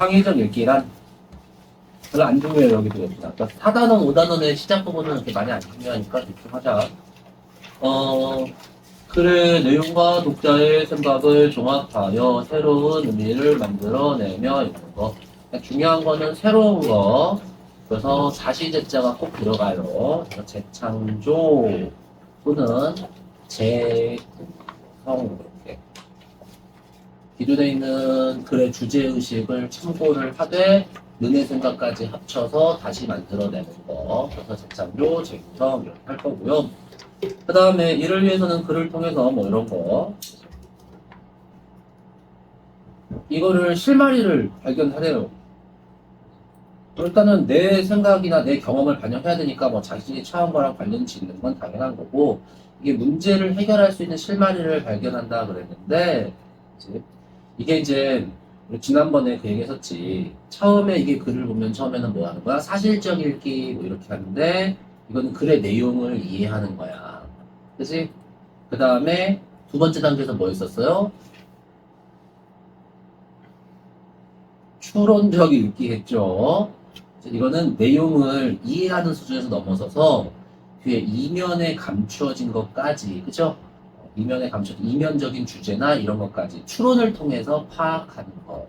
창의적 읽기란 별로 안 중요해요, 여기도 역시나. 그러니까 4단원, 5단원의 시작 부분은 그렇게 많이 안 중요하니까 집중하자. 글의 내용과 독자의 생각을 종합하여 새로운 의미를 만들어내며 이런 거. 그러니까 중요한 거는 새로운 거. 그래서 자시제자가 꼭 들어가요. 재창조 또는 재구성 이렇게. 기존에 있는 글의 주제의식을 참고를 하되 눈의 생각까지 합쳐서 다시 만들어내는 거. 그래서 재창조, 재구성 이렇게 할 거고요. 그 다음에 이를 위해서는 글을 통해서 뭐 이런 거 이거를 실마리를 발견하래요. 일단은 내 생각이나 내 경험을 반영해야 되니까 뭐 자신이 처한 거랑 관련이 있는 건 당연한 거고 이게 문제를 해결할 수 있는 실마리를 발견한다 그랬는데 이게 이제 지난번에 그 얘기했었지. 처음에 이게 글을 보면 처음에는 뭐 하는 거야? 사실적 읽기 뭐 이렇게 하는데 이거는 글의 내용을 이해하는 거야. 그치? 그 다음에 두 번째 단계에서 뭐 있었어요? 추론적 읽기 했죠. 이거는 내용을 이해하는 수준에서 넘어서서 뒤에 이면에 감추어진 것까지, 그죠? 이면에 감추어진 이면적인 주제나 이런 것까지 추론을 통해서 파악하는 거.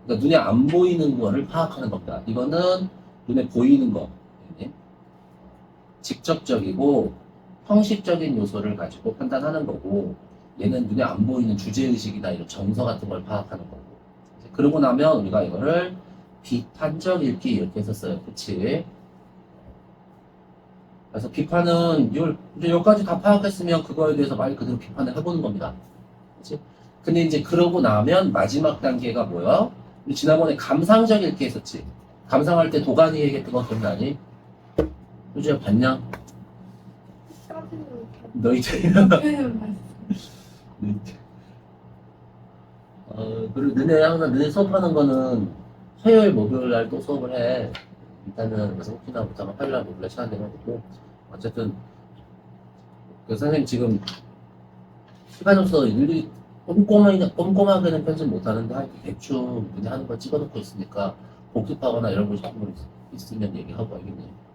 그러니까 눈에 안 보이는 거를 파악하는 겁니다. 이거는 눈에 보이는 거. 직접적이고 형식적인 요소를 가지고 판단하는 거고 얘는 눈에 안 보이는 주제의식이나 이런 정서 같은 걸 파악하는 거고 그러고 나면 우리가 이거를 비판적 읽기 이렇게 했었어요. 그치? 그래서 비판은 이제 여기까지 다 파악했으면 그거에 대해서 말 그대로 비판을 해보는 겁니다. 그치? 근데 이제 그러고 나면 마지막 단계가 뭐야? 우리 지난번에 감상적 읽기 했었지? 감상할 때 도가니 얘기했던 거 기억나니? 효주야 봤냐? 너 이제 그리고 너네 수업하는 거는 화요일 목요일 날 또 수업을 해. 일단은 그래서 혹시나 못하면 화요일 날 목요일 날 시간 되면 되고 어쨌든 그 선생님 지금 시간 없어서 일일이 꼼꼼하게는 편집 못하는데 대충 그냥 하는 거 찍어놓고 있으니까 복습하거나 이런 거 싶은 거 있으면 얘기하고 알겠네요.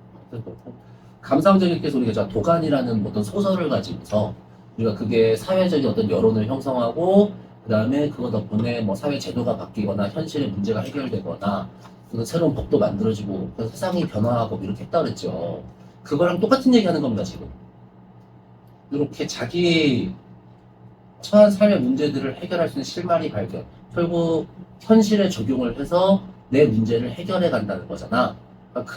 감상적인 게 우리가 도가니라는 어떤 소설을 가지고서 우리가 그게 사회적인 어떤 여론을 형성하고 그 다음에 그거 덕분에 뭐 사회 제도가 바뀌거나 현실의 문제가 해결되거나 그래서 새로운 법도 만들어지고 그래서 세상이 변화하고 이렇게 했다 그랬죠. 그거랑 똑같은 얘기 하는 겁니다 지금. 이렇게 자기 처한 삶의 문제들을 해결할 수 있는 실마리 발견 결국 현실에 적용을 해서 내 문제를 해결해 간다는 거잖아. 그러니까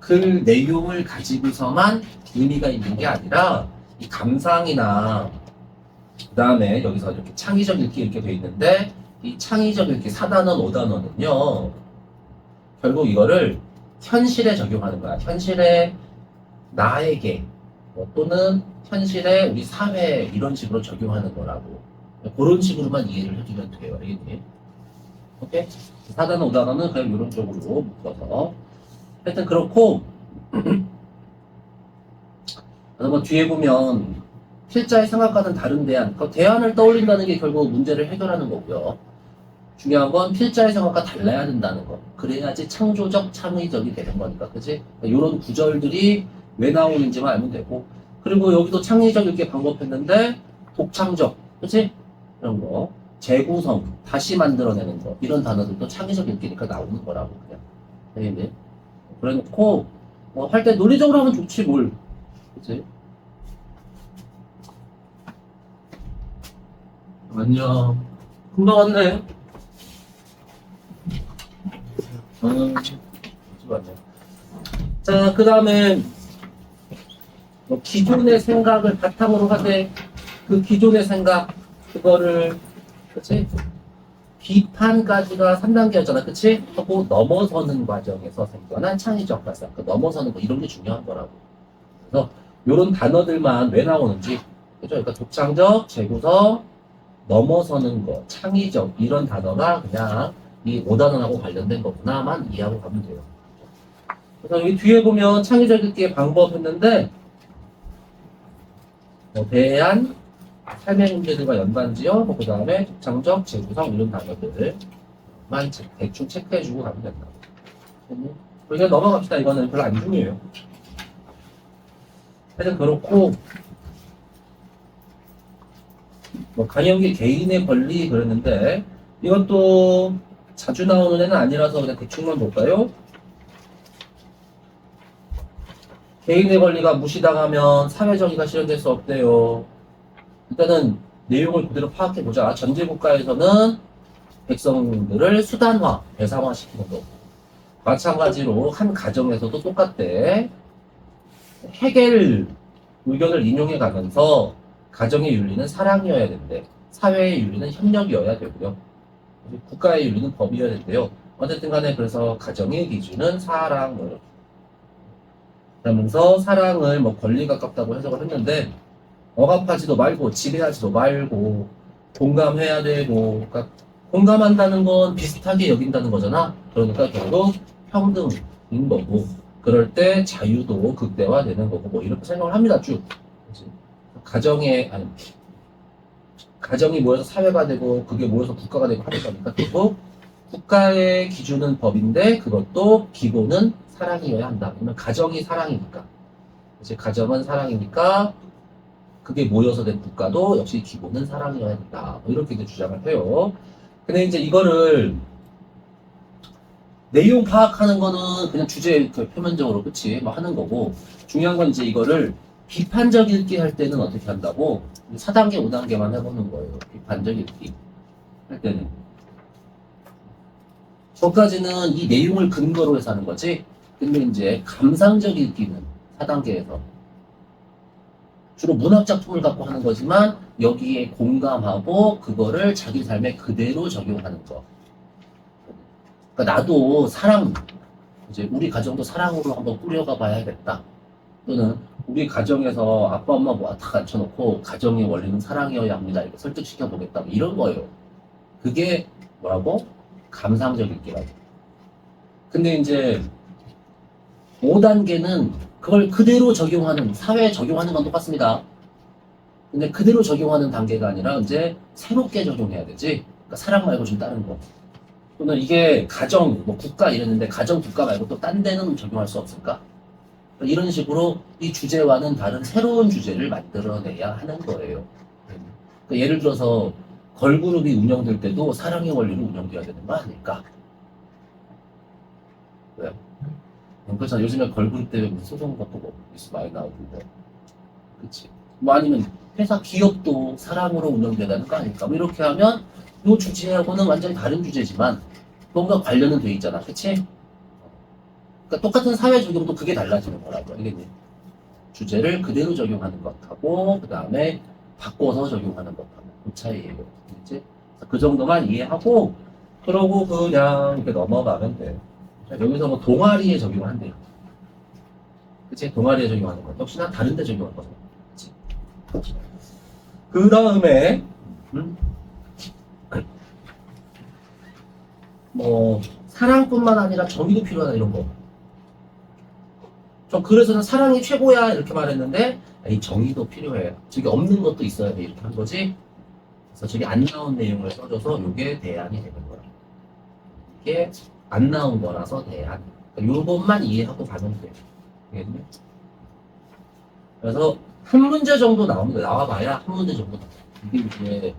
글 내용을 가지고서만 의미가 있는 게 아니라 이 감상이나 그 다음에 여기서 이렇게 창의적 읽기 이렇게 돼 있는데 이 창의적 읽기 4단원, 5단원은요 결국 이거를 현실에 적용하는 거야. 현실에 나에게 또는 현실에 우리 사회에 이런 식으로 적용하는 거라고 그런 식으로만 이해를 해주면 돼요. 알겠니? 오케이? 4단원, 5단원은 그냥 이런 쪽으로 묶어서 하여튼 그렇고 그래서 뭐 뒤에 보면 필자의 생각과는 다른 대안 그 대안을 떠올린다는 게 결국 문제를 해결하는 거고요. 중요한 건 필자의 생각과 달라야 된다는 거 그래야지 창조적 창의적이 되는 거니까 그치? 이런 구절들이 왜 나오는지만 알면 되고 그리고 여기도 창의적 이렇게 방법했는데 독창적 그치? 이런 거 재구성 다시 만들어내는 거 이런 단어들도 창의적 읽기니까 나오는 거라고 그냥 알겠니? 그래놓고 할 때 논리적으로 하면 좋지 뭘 그치? 안녕 금방 왔네 잠시만요. 자 그 다음에 기존의 생각을 바탕으로 하되 그 기존의 생각 그거를 그치? 비판까지가 3단계였잖아, 그치? 하고 넘어서는 과정에서 생겨난 창의적 발상, 그 넘어서는 거 이런 게 중요한 거라고. 그래서 이런 단어들만 왜 나오는지, 그죠? 그러니까 독창적, 재구성, 넘어서는 거, 창의적 이런 단어가 그냥 이 5단원하고 관련된 거구나만 이해하고 가면 돼요. 그래서 여기 뒤에 보면 창의적 읽기의 방법 했는데 대안 삶의 문제들과 연관지어, 그 다음에 독창적, 재구성 이런 단어들 만 대충 체크해주고 가면 된다. 그냥 넘어갑시다. 이거는 별로 안 중요해요. 하여튼 그렇고, 뭐 강영기 개인의 권리 그랬는데 이것도 자주 나오는 애는 아니라서 그냥 대충만 볼까요? 개인의 권리가 무시당하면 사회정의가 실현될 수 없대요. 일단은 내용을 그대로 파악해보자. 전제국가에서는 백성들을 수단화, 대상화시키는 거고 마찬가지로 한 가정에서도 똑같대. 헤겔 의견을 인용해 가면서 가정의 윤리는 사랑이어야 된대. 사회의 윤리는 협력이어야 되고요. 국가의 윤리는 법이어야 된대요. 어쨌든 간에 그래서 가정의 기준은 사랑을. 그러면서 사랑을 뭐 권리 가깝다고 해석을 했는데 억압하지도 말고 지배하지도 말고 공감해야 되고 그러니까 공감한다는 건 비슷하게 여긴다는 거잖아. 그러니까 결국 평등인 거고 그럴 때 자유도 극대화되는 거고 뭐 이렇게 생각을 합니다. 쭉. 그치? 가정이 모여서 사회가 되고 그게 모여서 국가가 되고 하는 거니까 결국 국가의 기준은 법인데 그것도 기본은 사랑이어야 한다. 그러면 가정이 사랑이니까 이제 가정은 사랑이니까 그게 모여서 된 국가도 역시 기본은 사랑이어야 된다. 뭐 이렇게 이제 주장을 해요. 근데 이제 이거를 내용 파악하는 거는 그냥 주제 표면적으로 그치 뭐 하는 거고 중요한 건 이제 이거를 비판적 읽기 할 때는 어떻게 한다고 4단계 5단계만 해보는 거예요. 비판적 읽기 할 때는 저까지는 이 내용을 근거로 해서 하는 거지. 근데 이제 감상적 읽기는 4단계에서 주로 문학작품을 갖고 하는 거지만 여기에 공감하고 그거를 자기 삶에 그대로 적용하는 거. 그러니까 나도 사랑, 이제 우리 가정도 사랑으로 한번 꾸려가 봐야겠다. 또는 우리 가정에서 아빠 엄마 뭐 다 갖춰놓고 가정의 원리는 사랑이어야 합니다. 이렇게 설득시켜 보겠다. 뭐 이런 거예요. 그게 뭐라고? 감상적 읽기라고. 근데 이제 5단계는 그걸 그대로 적용하는, 사회에 적용하는 건 똑같습니다. 근데 그대로 적용하는 단계가 아니라 이제 새롭게 적용해야 되지. 그러니까 사랑 말고 좀 다른 거. 또는 이게 가정, 뭐 국가 이랬는데 가정, 국가 말고 또 딴 데는 적용할 수 없을까? 이런 식으로 이 주제와는 다른 새로운 주제를 만들어내야 하는 거예요. 그러니까 예를 들어서 걸그룹이 운영될 때도 사랑의 원리로 운영돼야 되는 거 아닐까? 왜요? 그렇잖아. 요즘에 걸그룹 때문에 무슨 소송 같은 거 뉴스 많이 나오는데. 그치? 뭐 아니면 회사 기업도 사랑으로 운영되는 거 아닐까? 뭐 이렇게 하면 이 주제하고는 완전히 다른 주제지만 뭔가 관련은 돼 있잖아. 그치? 그러니까 똑같은 사회 적용도 그게 달라지는 거라고. 알겠니? 주제를 그대로 적용하는 것하고 그 다음에 바꿔서 적용하는 것하고 그 차이예요. 그치? 그 정도만 이해하고 그러고 그냥 이렇게 넘어가면 돼. 자, 여기서 뭐 동아리에 적용을 한대요. 그치? 동아리에 적용하는 것. 역시나 다른 데 적용할 거죠. 그치? 그 다음에 뭐 사랑뿐만 아니라 정의도 필요하다 이런 거. 저 그래서는 사랑이 최고야 이렇게 말했는데 이 정의도 필요해. 저기 없는 것도 있어야 돼 이렇게 한 거지. 그래서 저기 안 나온 내용을 써줘서 이게 대안이 되는 거야. 이게 안 나온 거라서 대안. 그러니까 요것만 이해하고 가면 돼. 알겠니? 그래서 한 문제 정도 나와봐야 한 문제 정도 나와. 이게 이제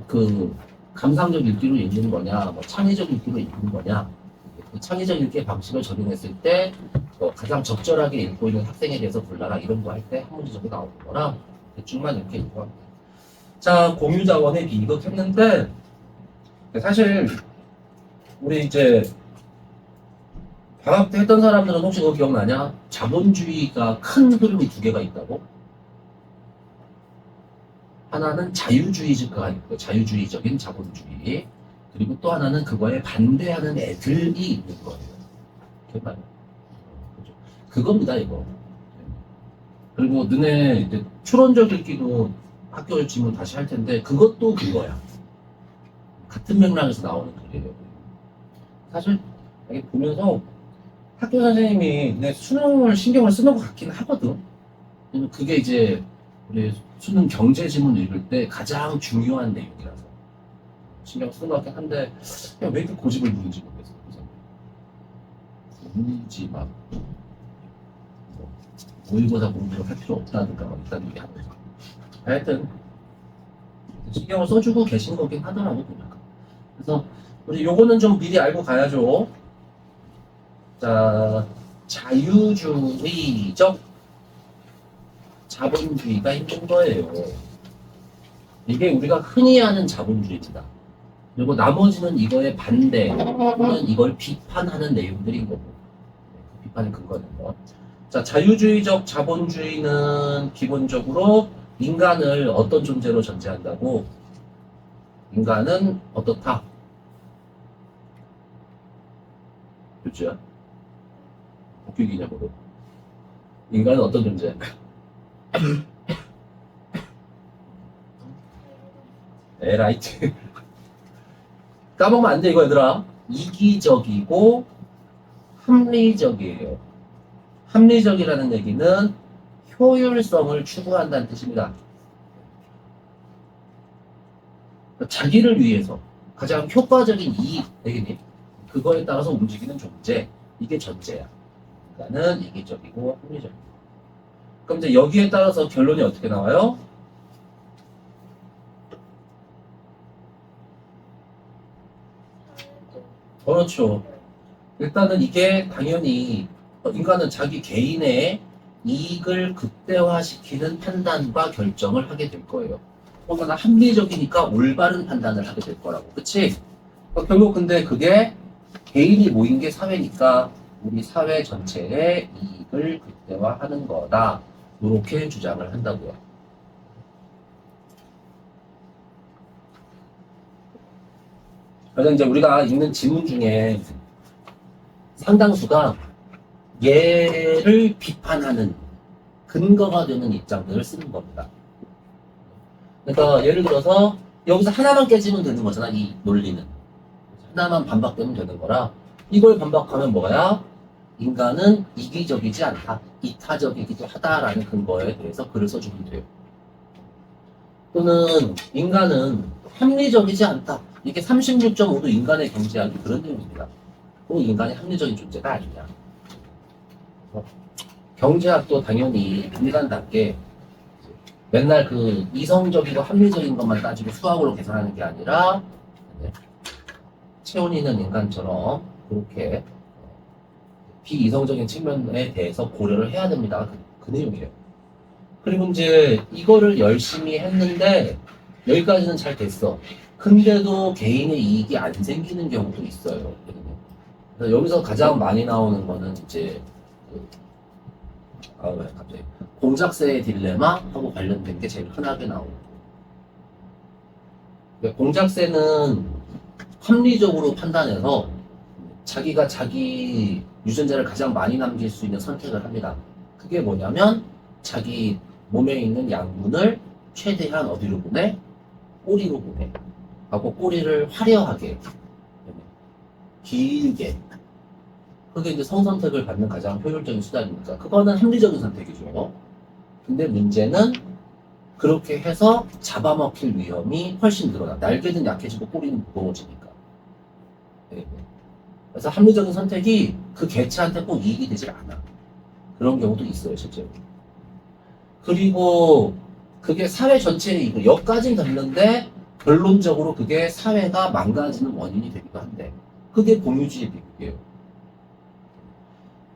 그 감상적 읽기로 읽는 거냐, 뭐 창의적 읽기로 읽는 거냐. 그 창의적 읽기의 방식을 적용했을 때 가장 적절하게 읽고 있는 학생에 대해서 골라라 이런 거 할 때 한 문제 정도 나오는 거라 대충만 이렇게 읽고 합니다. 자, 공유자원의 비극 했는데 사실 우리 이제 방학 때 했던 사람들은 혹시 그거 기억나냐? 자본주의가 큰 흐름이 두 개가 있다고? 하나는 자유주의가 있고 자유주의적인 자본주의 그리고 또 하나는 그거에 반대하는 애들이 있는 거예요. 기억나요? 그겁니다 이거. 그리고 너네 이제 추론적 읽기도 학교 질문 다시 할 텐데 그것도 그거야. 같은 맥락에서 나오는 글이에요. 사실 이게 보면서 학교 선생님이 내 수능을 신경을 쓰는 것 같긴 하거든. 그게 이제 우리 수능 경제 지문 읽을 때 가장 중요한 내용이라서 신경 쓰는 것 같긴 한데 그냥 왜 이렇게 고집을 부리는지 모르겠어요. 공지 막 뭐, 모의고사 공부를 할 필요 없다든가 막 이딴 얘기 하고 하여튼 신경을 써주고 계신 거긴 하더라고 보니까. 그래서 우리 요거는 좀 미리 알고 가야죠. 자, 자유주의적 자본주의가 있는 거예요. 이게 우리가 흔히 아는 자본주의입니다. 그리고 나머지는 이거에 반대 또는 이걸 비판하는 내용들인 거고, 비판의 근거는 거. 자, 자유주의적 자본주의는 기본적으로 인간을 어떤 존재로 전제한다고? 인간은 어떻다? 그렇죠? 복귀 기념으로. 인간은 어떤 존재? 에라이트. 까먹으면 안 돼, 이거 얘들아. 이기적이고 합리적이에요. 합리적이라는 얘기는 효율성을 추구한다는 뜻입니다. 자기를 위해서 가장 효과적인 이익, 되겠니? 그거에 따라서 움직이는 존재. 이게 전제야. 인간은 이기적이고 합리적이고. 그럼 이제 여기에 따라서 결론이 어떻게 나와요? 그렇죠. 일단은 이게 당연히 인간은 자기 개인의 이익을 극대화시키는 판단과 결정을 하게 될 거예요. 얼마나 합리적이니까 올바른 판단을 하게 될 거라고. 그치? 결국 근데 그게 개인이 모인 게 사회니까 우리 사회 전체의 이익을 극대화하는 거다. 이렇게 주장을 한다고요. 그래서 이제 우리가 읽는 지문 중에 상당수가 얘를 비판하는 근거가 되는 입장들을 쓰는 겁니다. 그러니까 예를 들어서 여기서 하나만 깨지면 되는 거잖아, 이 논리는. 하나만 반박되면 되는 거라 이걸 반박하면 뭐야? 인간은 이기적이지 않다, 이타적이기도 하다라는 근거에 대해서 글을 써주면 돼요. 또는 인간은 합리적이지 않다. 이게 36.5도 인간의 경제학이 그런 내용입니다. 또 인간이 합리적인 존재가 아니냐. 경제학도 당연히 인간답게 맨날 그 이성적이고 합리적인 것만 따지고 수학으로 계산하는 게 아니라 체온이 있는 인간처럼 그렇게 비이성적인 측면에 대해서 고려를 해야 됩니다. 그 내용이에요. 그리고 이제 이거를 열심히 했는데 여기까지는 잘 됐어. 근데도 개인의 이익이 안 생기는 경우도 있어요. 그래서 여기서 가장 많이 나오는 거는 이제 갑자기 공작새의 딜레마하고 관련된 게 제일 흔하게 나오고, 공작새는 합리적으로 판단해서 자기가 자기 유전자를 가장 많이 남길 수 있는 선택을 합니다. 그게 뭐냐면 자기 몸에 있는 양분을 최대한 어디로 보내? 꼬리로 보내. 하고 꼬리를 화려하게, 길게. 그게 이제 성선택을 받는 가장 효율적인 수단이니까 그거는 합리적인 선택이죠. 근데 문제는 그렇게 해서 잡아먹힐 위험이 훨씬 늘어나. 날개는 약해지고 꼬리는 무거워지니까. 그래서 합리적인 선택이 그 개체한테 꼭 이익이 되질 않아. 그런 경우도 있어요, 실제로. 그리고 그게 사회 전체의 이익, 여기까지는 됐는데 결론적으로 그게 사회가 망가지는 원인이 되기도 한데, 그게 공유주의 비극이에요.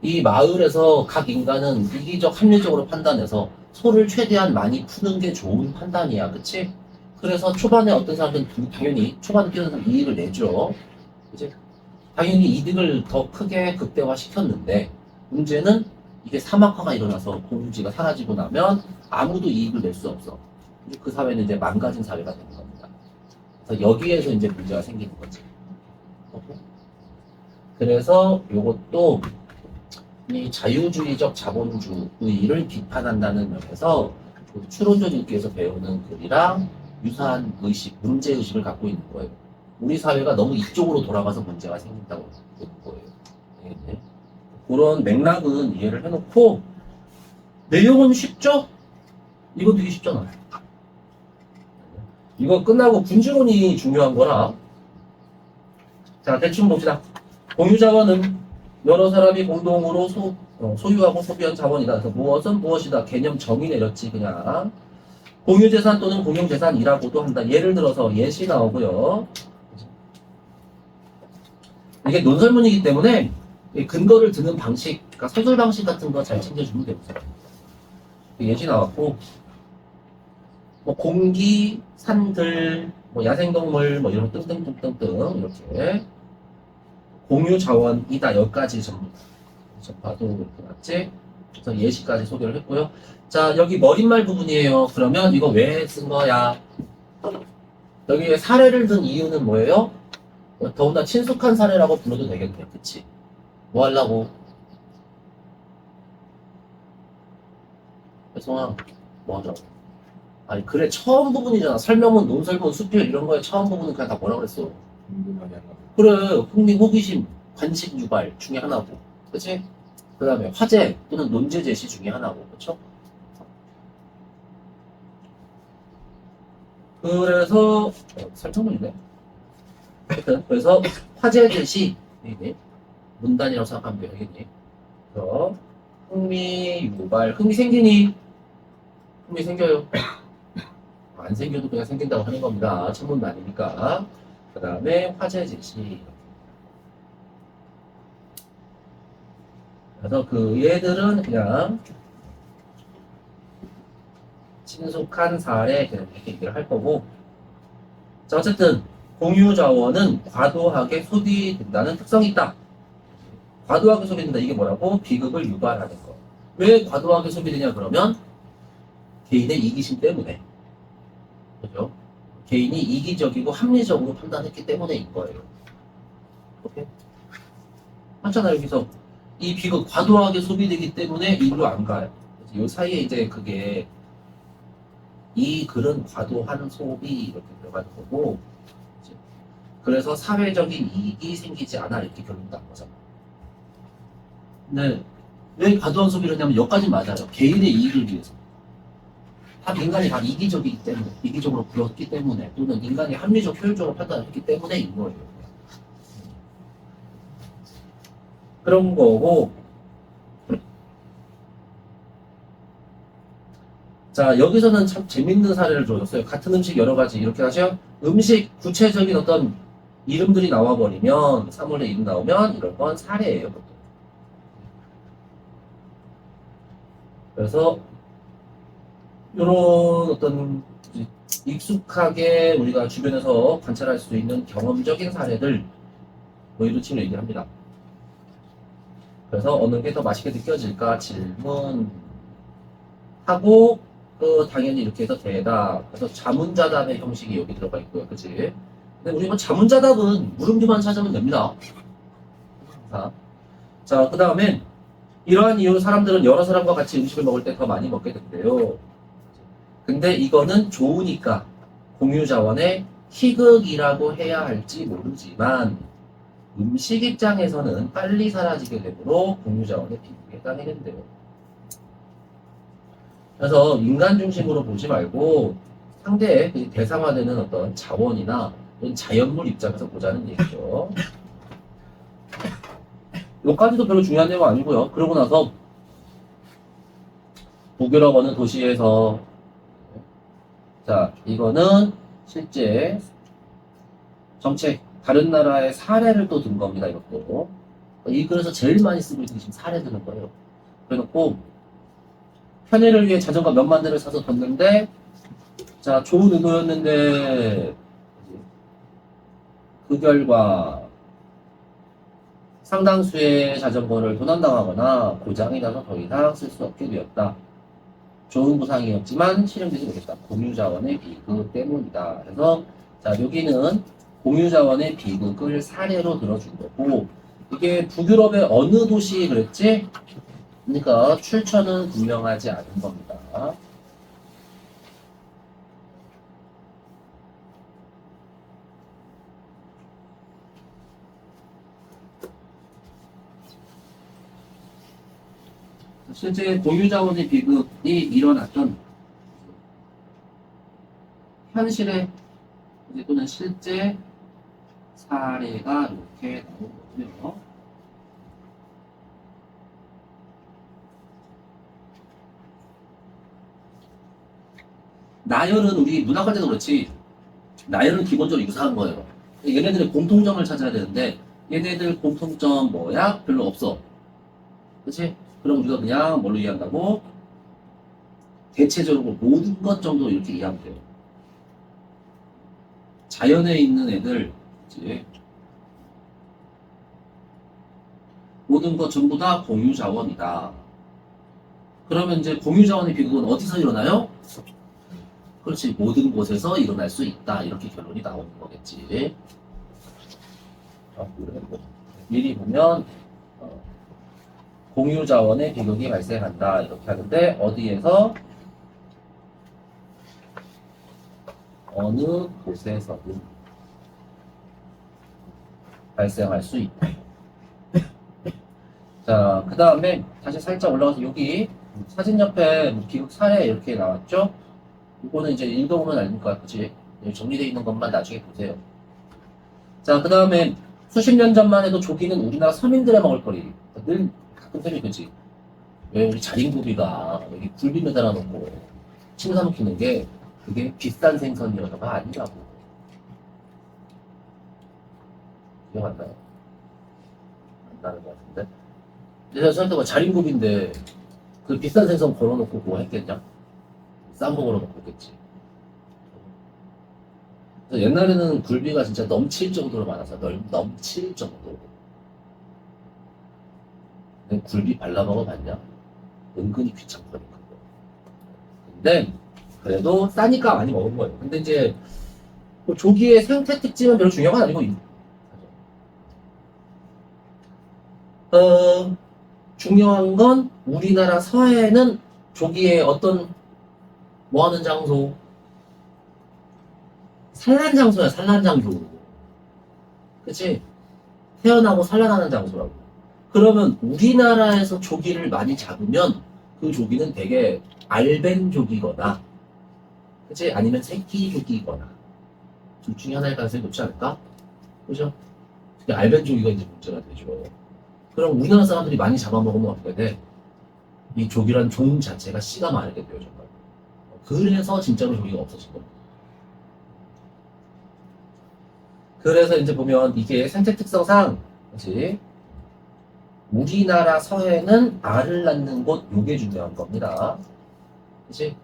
이 마을에서 각 인간은 이기적 합리적으로 판단해서 소를 최대한 많이 푸는 게 좋은 판단이야, 그치? 그래서 초반에 어떤 사람들은 당연히 초반에 뛰어드는 이익을 내죠. 이제 당연히 이득을 더 크게 극대화 시켰는데, 문제는 이게 사막화가 일어나서 공유지가 사라지고 나면 아무도 이익을 낼 수 없어. 그 사회는 이제 망가진 사회가 되는 겁니다. 그래서 여기에서 이제 문제가 생기는 거지. 그래서 이것도 이 자유주의적 자본주의를 비판한다는 면에서 추론적 읽기에서 배우는 글이랑 유사한 의식, 문제의식을 갖고 있는 거예요. 우리 사회가 너무 이쪽으로 돌아가서 문제가 생긴다고 보는 거예요. 네. 그런 맥락은 이해를 해놓고, 내용은 쉽죠? 이거 되게 쉽잖아. 이거 끝나고 군주론이 중요한 거라 자, 대충 봅시다. 공유자원은 여러 사람이 공동으로 소유하고 소비한 자원이다. 그래서 무엇은 무엇이다. 개념 정의 내렸지, 그냥. 공유재산 또는 공용재산이라고도 한다. 예를 들어서 예시 나오고요. 이게 논설문이기 때문에 이 근거를 드는 방식, 그러니까 서술 방식 같은 거 잘 챙겨주면 됩니다. 예시 나왔고, 뭐 공기, 산들, 뭐 야생동물, 뭐 이런 뜬뜬뜬뜬뜬 이렇게 공유 자원이다. 여기까지 전부 봐도 이렇게 맞지? 그래서 예시까지 소개를 했고요. 자, 여기 머릿말 부분이에요. 그러면 이거 왜 쓴 거야? 여기에 사례를 든 이유는 뭐예요? 더군다나 친숙한 사례라고 불러도 되겠네. 그치? 뭐 하려고? 혜성아, 뭐 하자고? 아니, 그래, 처음 부분이잖아. 설명은, 논설문, 수필, 이런 거에 처음 부분은 그냥 다 뭐라 그랬어? 궁금하게 하나. 그래, 흥미, 호기심, 관심 유발 중에 하나고. 그치? 그 다음에 화제 또는 논제 제시 중에 하나고. 그쵸? 그래서, 설정문이네. 하여튼, 그래서 화제 제시, 문단이라고 생각하면 되겠니? 그래서, 흥미 유발, 흥미 생기니? 흥미 생겨요. 안 생겨도 그냥 생긴다고 하는 겁니다. 천문도 아니니까. 그 다음에 화제 제시. 그래서 그 얘들은 그냥 친숙한 사례 그냥 이렇게 얘기를 할 거고. 자, 어쨌든 공유 자원은 과도하게 소비된다는 특성이 있다. 과도하게 소비된다. 이게 뭐라고? 비극을 유발하는 거. 왜 과도하게 소비되냐 그러면 개인의 이기심 때문에. 그죠? 개인이 이기적이고 합리적으로 판단했기 때문에인 거예요. 오케이? 맞잖아, 여기서. 이 비극 과도하게 소비되기 때문에 일로 안 가요. 이 사이에 이제 그게 이 글은 과도한 소비 이렇게 들어가는 거고, 그래서 사회적인 이익이 생기지 않아 이렇게 결론 난 거잖아. 근데 왜 과도한 소비를 하냐면 여기까지 맞아요. 개인의 이익을 위해서. 다 인간이 다 이기적이기 때문에, 이기적으로 굴었기 때문에, 또는 인간이 합리적 효율적으로 판단을 했기 때문에인 거예요. 그런 거고. 자, 여기서는 참 재밌는 사례를 줘줬어요. 같은 음식 여러 가지 이렇게 하죠. 음식 구체적인 어떤 이름들이 나와버리면, 사물의 이름 나오면 이런 건 사례예요. 보통. 그래서 이런 어떤 익숙하게 우리가 주변에서 관찰할 수 있는 경험적인 사례들 뭐 이런 식으로 얘기를 합니다. 그래서 어느 게 더 맛있게 느껴질까 질문하고 당연히 이렇게 해서 대답. 그래서 자문자답의 형식이 여기 들어가 있고요. 그치? 근데 우리 뭐 자문자답은 물음표만 찾으면 됩니다. 자, 그 다음엔 이러한 이유로 사람들은 여러 사람과 같이 음식을 먹을 때 더 많이 먹게 된대요. 근데 이거는 좋으니까 공유자원의 희극이라고 해야 할지 모르지만 음식 입장에서는 빨리 사라지게 되므로 공유자원의 비극에 해당이 된대요. 그래서 인간 중심으로 보지 말고 상대의 대상화되는 어떤 자원이나 자연물 입장에서 보자는 얘기죠. 여기까지도 별로 중요한 내용 아니고요. 그러고 나서 북유럽 어느 도시에서 자, 이거는 실제 정책 다른 나라의 사례를 또 든 겁니다. 이것도 이 글에서 제일 많이 쓰고 있는 게 지금 사례 드는 거예요. 그래놓고 편의를 위해 자전거 몇만 대를 사서 뒀는데 자, 좋은 의도였는데 그 결과 상당수의 자전거를 도난당하거나 고장이 나서 더 이상 쓸 수 없게 되었다. 좋은 구상이었지만 실행되지 못했다. 공유자원의 비극 때문이다. 그래서 자, 여기는 공유자원의 비극을 사례로 들어준 거고 이게 북유럽의 어느 도시 그랬지? 그러니까 출처는 분명하지 않은 겁니다. 실제 공유자원의 비극이 일어났던 현실의 또는 실제 사례가 이렇게 나오거든요. 나열은 우리 문학할 때도 그렇지. 나열은 기본적으로 유사한 거예요. 얘네들의 공통점을 찾아야 되는데 얘네들 공통점 뭐야? 별로 없어. 그치? 그럼 우리가 그냥 뭘로 이해한다고? 대체적으로 모든 것 정도 이렇게 이해하면 돼요. 자연에 있는 애들, 그치? 모든 것 전부 다 공유 자원이다. 그러면 이제 공유 자원의 비극은 어디서 일어나요? 그렇지, 모든 곳에서 일어날 수 있다. 이렇게 결론이 나오는 거겠지. 미리 보면 공유 자원의 비극이 발생한다. 이렇게 하는데 어디에서? 어느 곳에서든 발생할 수 있다. 자, 그 다음에 다시 살짝 올라가서 여기 사진 옆에 비극 사례 이렇게 나왔죠? 이거는 이제 읽어보면 알니까, 그치? 정리되어 있는 것만 나중에 보세요. 자, 그 다음에 수십 년 전만 해도 조기는 우리나라 서민들의 먹을거리. 늘 가끔 셈이 그지? 왜 우리 자린고비가 여기 굴비 매달아 놓고 침 삼키는 게 그게 비싼 생선이어서가 아니라고. 기억 안 나요? 안 나는 것 같은데? 내가 생각해봐, 자린고비인데 그 비싼 생선 걸어놓고 뭐 했겠냐? 싼 거 걸어놓고 했겠지. 그래서 옛날에는 굴비가 진짜 넘칠 정도로 많아서 넘칠 정도로. 근데 굴비 발라먹어 봤냐? 은근히 귀찮거든 그거. 근데 그래도 싸니까 많이 먹은 거예요. 근데 이제 뭐 조기의 생태 특징은 별로 중요한 건 아니고, 중요한 건 우리나라 서해는 조기에 어떤 뭐 하는 장소? 산란 장소야, 산란 장소. 그치? 태어나고 산란하는 장소라고. 그러면 우리나라에서 조기를 많이 잡으면 그 조기는 되게 알벤 조기거나, 그치? 아니면 새끼 조기거나, 둘 중에 하나일 가능성이 높지 않을까? 그죠? 특히 알벤 조기가 이제 문제가 되죠. 그럼 우리나라 사람들이 많이 잡아먹으면 어떻게 돼? 이 조기란 종 자체가 씨가 마르게 돼요, 정말. 그래서 진짜로 조기가 없어진 겁니다. 그래서 이제 보면 이게 생태 특성상, 그치? 우리나라 서해는 알을 낳는 곳, 요게 중요한 겁니다. 그치?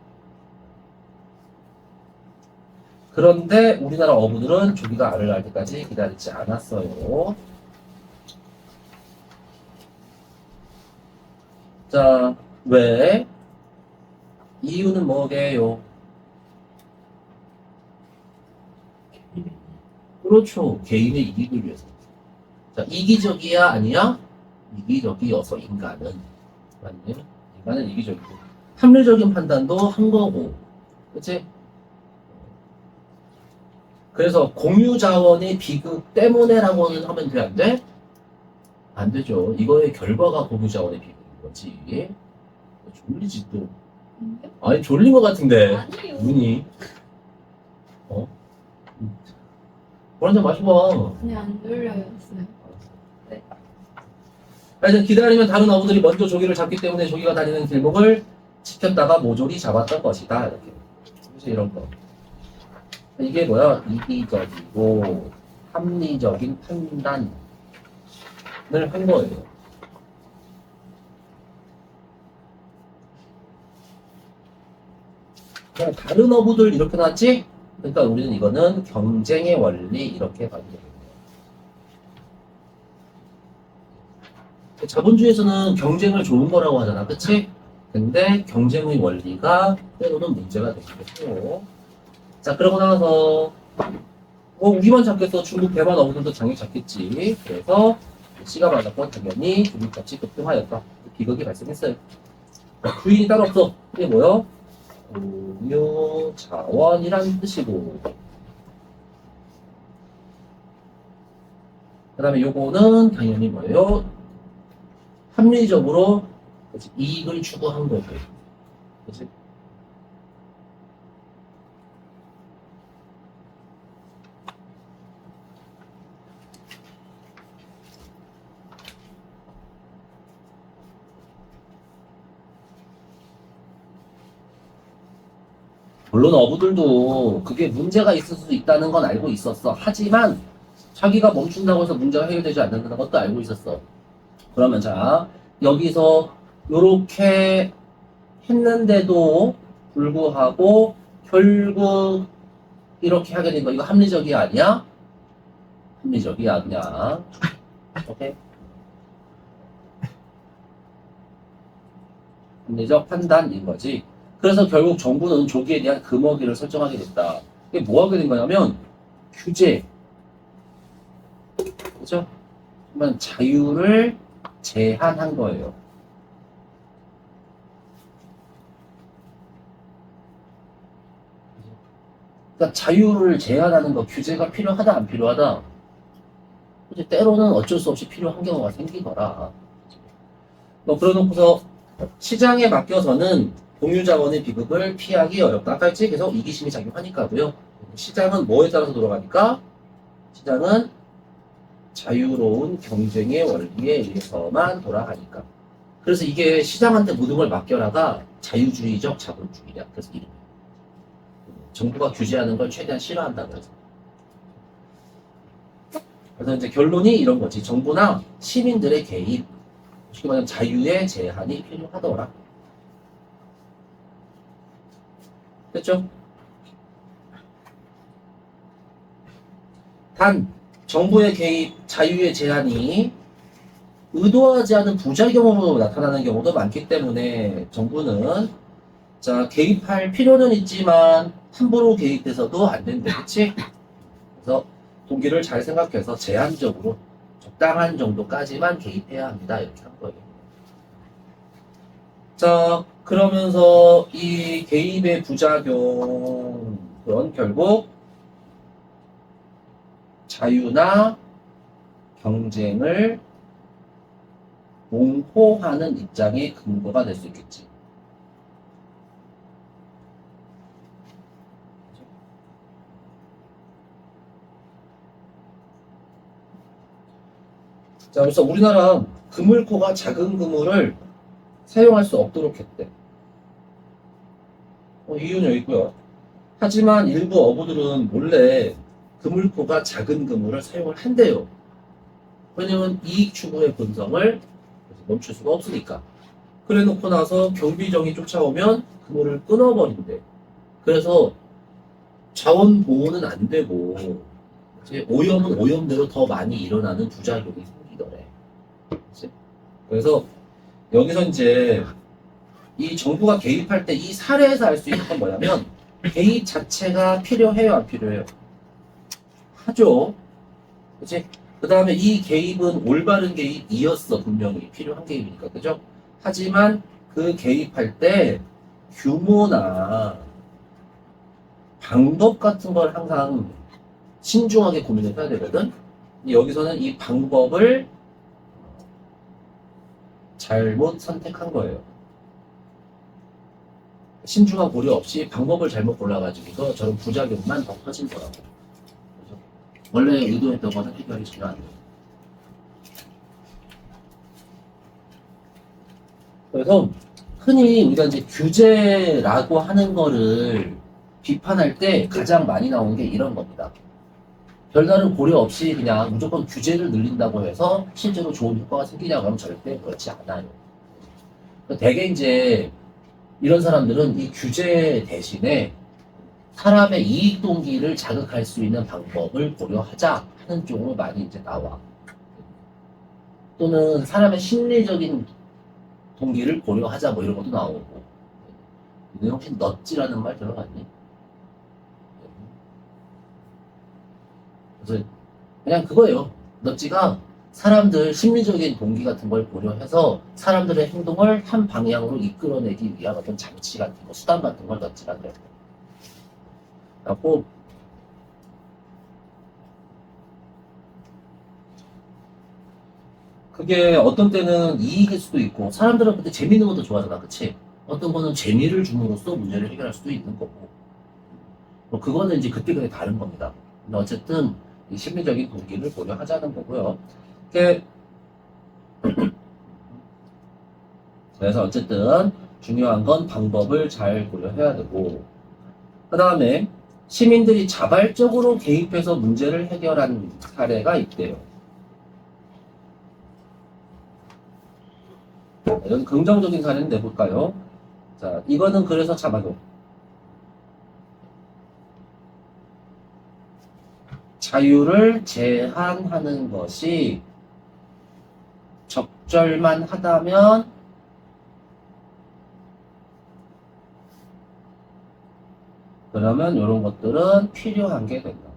그런데 우리나라 어부들은 조기가 알을 낳을 때까지 기다리지 않았어요. 자, 왜? 이유는 뭐게요? 그렇죠. 개인의 이익을 위해서. 자, 이기적이야, 아니야? 이기적이어서 인간은. 맞네. 인간은 이기적이고. 합리적인 판단도 한 거고. 그치? 그래서 공유 자원의 비극 때문에라고는 하면 돼, 안 돼? 안 되죠. 이거의 결과가 공유 자원의 비극인 거지. 졸리지 또. 아니 졸린 것 같은데. 아니에요. 눈이. 어? 물 한잔 마셔봐. 아니 안 졸려요. 네. 하여튼 기다리면 다른 어부들이 먼저 조기를 잡기 때문에 조기가 다니는 길목을 지켰다가 모조리 잡았던 것이다. 이렇게. 그래서 이런 거. 이게 뭐야? 이기적이고 합리적인 판단을 한 거예요. 그냥 다른 어부들 이렇게 나왔지? 그러니까 우리는 이거는 경쟁의 원리 이렇게 봐야 되겠네요. 자본주의에서는 경쟁을 좋은 거라고 하잖아, 그치? 근데 경쟁의 원리가 때로는 문제가 되기도. 자, 그러고 나서 우리만 잡겠어. 중국 대만 어부들도 당연히 잡겠지. 그래서 씨가 맞았고 당연히 중국같이 급등하였다. 비극이 발생했어요. 주인이 따로 없어. 이게 뭐요? 공유 자원이란 뜻이고, 그 다음에 요거는 당연히 뭐예요? 합리적으로 그치? 이익을 추구한 거고, 그치? 물론 어부들도 그게 문제가 있을 수 있다는 건 알고 있었어. 하지만 자기가 멈춘다고 해서 문제가 해결되지 않는다는 것도 알고 있었어. 그러면 자, 여기서 요렇게 했는데도 불구하고 결국 이렇게 하게 된 거, 이거 합리적이 아니야? 합리적이야, 그냥. 오케이? 합리적 판단인 거지. 그래서 결국 정부는 조기에 대한 금어기를 설정하게 됐다. 이게 뭐 하게 된 거냐면, 규제. 그죠? 그러면 자유를 제한한 거예요. 그러니까 자유를 제한하는 거, 규제가 필요하다, 안 필요하다? 이제 때로는 어쩔 수 없이 필요한 경우가 생기더라. 뭐 그러놓고서 시장에 맡겨서는 공유자원의 비급을 피하기 어렵다. 아까 했지? 계속 이기심이 작용하니까고요. 시장은 뭐에 따라서 돌아가니까? 시장은 자유로운 경쟁의 원리에 의해서만 돌아가니까. 그래서 이게 시장한테 모든 걸 맡겨라가 자유주의적 자본주의야. 그래서 이름. 정부가 규제하는 걸 최대한 싫어한다. 그래서 이제 결론이 이런 거지. 정부나 시민들의 개입, 쉽게 말하면 자유의 제한이 필요하더라. 됐죠? 단, 정부의 개입, 자유의 제한이 의도하지 않은 부작용으로 나타나는 경우도 많기 때문에 정부는 자, 개입할 필요는 있지만 함부로 개입돼서도 안 된대. 그치? 그래서 동기를 잘 생각해서 제한적으로 적당한 정도까지만 개입해야 합니다. 이렇게 한 거예요. 자, 그러면서 이 개입의 부작용은 결국 자유나 경쟁을 옹호하는 입장의 근거가 될 수 있겠지. 자, 그래서 우리나라 그물코가 작은 그물을 사용할 수 없도록 했대. 이유는 여기 있고요. 하지만 일부 어부들은 몰래 그물코가 작은 그물을 사용을 한대요. 왜냐면 이익 추구의 본성을 멈출 수가 없으니까. 그래 놓고 나서 경비정이 쫓아오면 그물을 끊어버린대. 그래서 자원 보호는 안 되고 이제 오염은 오염대로 더 많이 일어나는 부작용이 생기더래. 그치? 그래서 여기서 이제 이 정부가 개입할 때 이 사례에서 알 수 있는 건 뭐냐면 개입 자체가 필요해요, 안 필요해요? 하죠. 그치? 그 다음에 이 개입은 올바른 개입이었어, 분명히. 필요한 개입이니까, 그죠? 하지만 그 개입할 때 규모나 방법 같은 걸 항상 신중하게 고민을 해야 되거든? 여기서는 이 방법을 잘못 선택한 거예요. 신중한 고려 없이 방법을 잘못 골라가지고 저런 부작용만 더 커진 거라고. 그래서 원래 의도했던 거는 해결이 전혀 안 돼요. 그래서 흔히 우리가 이제 규제라고 하는 거를 비판할 때 가장 많이 나오는 게 이런 겁니다. 별다른 고려 없이 그냥 무조건 규제를 늘린다고 해서 실제로 좋은 효과가 생기냐고 하면 절대 그렇지 않아요. 대개 이제 이런 사람들은 이 규제 대신에 사람의 이익 동기를 자극할 수 있는 방법을 고려하자 하는 쪽으로 많이 이제 나와. 또는 사람의 심리적인 동기를 고려하자 뭐 이런 것도 나오고. 너 혹시 넛지라는 말 들어봤니? 그래서 그냥 그거예요. 넛지가 사람들 심리적인 동기 같은 걸 고려해서 사람들의 행동을 한 방향으로 이끌어내기 위한 어떤 장치 같은 거, 수단 같은 걸 넛지라 그래요. 그래갖고 그게 어떤 때는 이익일 수도 있고 사람들은 그때 재밌는 것도 좋아하잖아, 그치? 어떤 거는 재미를 줌으로써 문제를 해결할 수도 있는 거고 뭐 그거는 이제 그때그때 다른 겁니다. 근데 어쨌든 이 심리적인 동기를 고려하자는 거고요. 그게 그래서 어쨌든 중요한 건 방법을 잘 고려해야 되고 그 다음에 시민들이 자발적으로 개입해서 문제를 해결한 사례가 있대요. 이건 긍정적인 사례는 내볼까요? 자, 이거는 그래서 잡아도 자유를 제한하는 것이 적절만 하다면 그러면 이런 것들은 필요한 게 된다.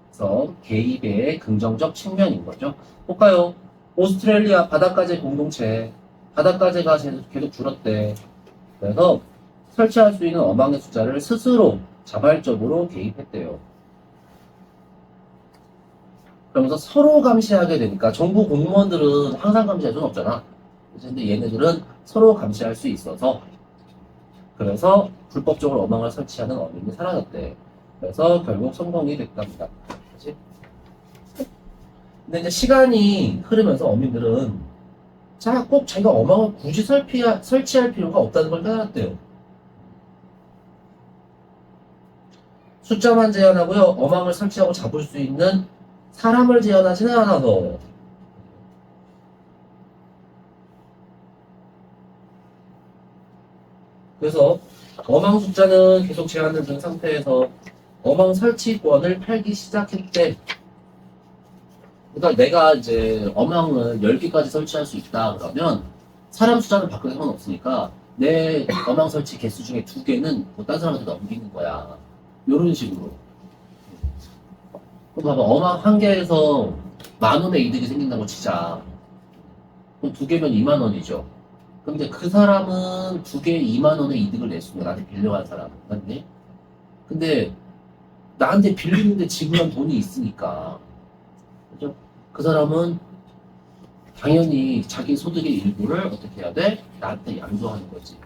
그래서 개입의 긍정적 측면인 거죠. 볼까요? 오스트레일리아 바닷가재 공동체 바닷가재가 계속 줄었대. 그래서 설치할 수 있는 어망의 숫자를 스스로 자발적으로 개입했대요. 그러면서 서로 감시하게 되니까 정부 공무원들은 항상 감시할 수는 없잖아. 근데 얘네들은 서로 감시할 수 있어서 그래서 불법적으로 어망을 설치하는 어민이 사라졌대. 그래서 결국 성공이 됐답니다. 그치? 근데 이제 시간이 흐르면서 어민들은 꼭 자기가 어망을 굳이 설치할 필요가 없다는 걸 깨달았대요. 숫자만 제한하고요. 어망을 설치하고 잡을 수 있는 사람을 제한하지는 않아서 그래서 어망 숫자는 계속 제한을 둔 상태에서 어망 설치권을 팔기 시작했대. 그러니까 내가 이제 어망을 10개까지 설치할 수 있다 그러면 사람 숫자는 바꿀 상관없으니까 내 어망 설치 개수 중에 2개는 뭐 딴 사람한테 넘기는 거야. 이런 식으로. 그럼 봐봐, 어망 1개에서 10,000원의 이득이 생긴다고 치자. 그럼 2개면 20,000원이죠. 근데 그 사람은 2개에 20,000원의 이득을 냈으면 나한테 빌려간 사람, 맞니? 근데 나한테 빌리는데 지불한 돈이 있으니까, 그죠? 그 사람은 당연히 자기 소득의 일부를 어떻게 해야 돼? 나한테 양도하는 거지.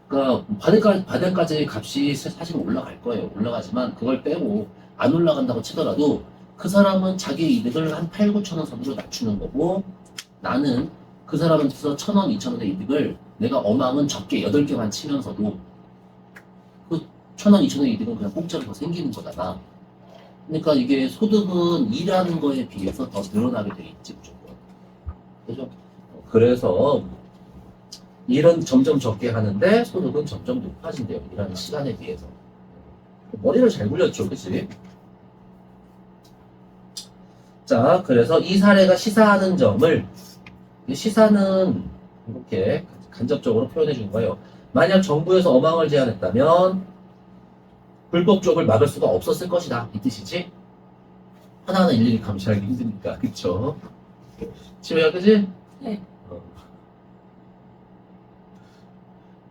그러니까 바닷가재 값이 사실 올라갈 거예요. 올라가지만 그걸 빼고 안 올라간다고 치더라도 그 사람은 자기 이득을 한 8, 9천 원 선으로 낮추는 거고 나는 그 사람한테서 1,000원, 2,000원의 이득을 내가 어망은 적게 8개만 치면서도 그 1,000원, 2,000원의 이득은 그냥 공짜로 더 생기는 거잖아. 그러니까 이게 소득은 일하는 거에 비해서 더 늘어나게 돼 있지, 무조건. 그죠? 그래서 일은 점점 적게 하는데 소득은 점점 높아진대요. 일하는 시간에 비해서. 머리를 잘 굴렸죠, 그치? 자, 그래서 이 사례가 시사하는 점을 시사는 이렇게 간접적으로 표현해 준 거예요. 만약 정부에서 어망을 제한했다면 불법 쪽을 막을 수가 없었을 것이다. 이 뜻이지? 하나하나 일일이 감시하기 힘드니까. 그쵸? 지호야, 그지? 네.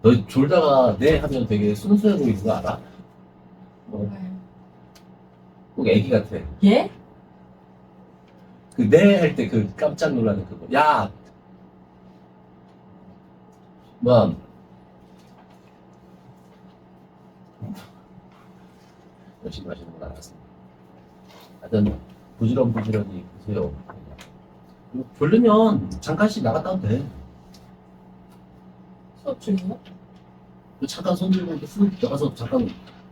너 졸다가 네 하면 되게 순수해 보이는 거 알아? 꼭 애기 같아. 예? 그 네 할 때 그 깜짝 놀라는 그거. 야! 뭐 열심히 하시는 건 알았습니다. 하여튼 부지런히 보세요. 졸리면 잠깐씩 나갔다 오면 돼. 수업 중이요? 잠깐 손 들고 이렇게 쓱 나가서 잠깐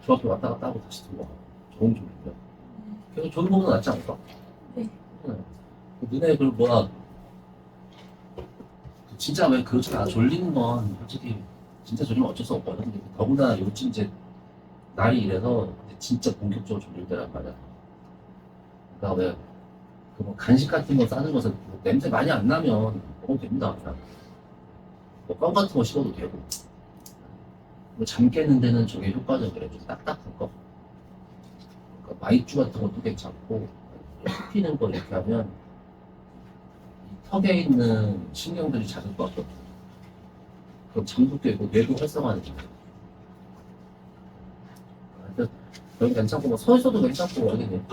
저 앞에 왔다 갔다 하고 다시 들어와. 좋은 졸리면. 계속 졸는 거보다 낫지 않을까? 네. 너네 그 뭐야 진짜 왜 그렇잖아. 졸리는 건 솔직히 진짜 졸리면 어쩔 수 없거든. 근데 더구나 요즘 이제 날이 이래서 진짜 본격적으로 졸릴 때란 말이야. 그러니까 왜 그 뭐 간식 같은 거 싸는 것은 뭐 냄새 많이 안 나면 먹어도 됩니다. 그냥 뭐껌 같은 거 씹어도 되고. 뭐 잠 깨는 데는 저게 효과적이래. 좀 딱딱한 거. 그러니까 마이쮸 같은 것도 괜찮고 씹히는 거 이렇게 하면 턱에 있는 신경들이 자극 받거든. 그럼 잠도 깨고 뇌도 활성화되는 거야. 하여튼 여기 괜찮고 뭐 서 있어도 괜찮고 여기는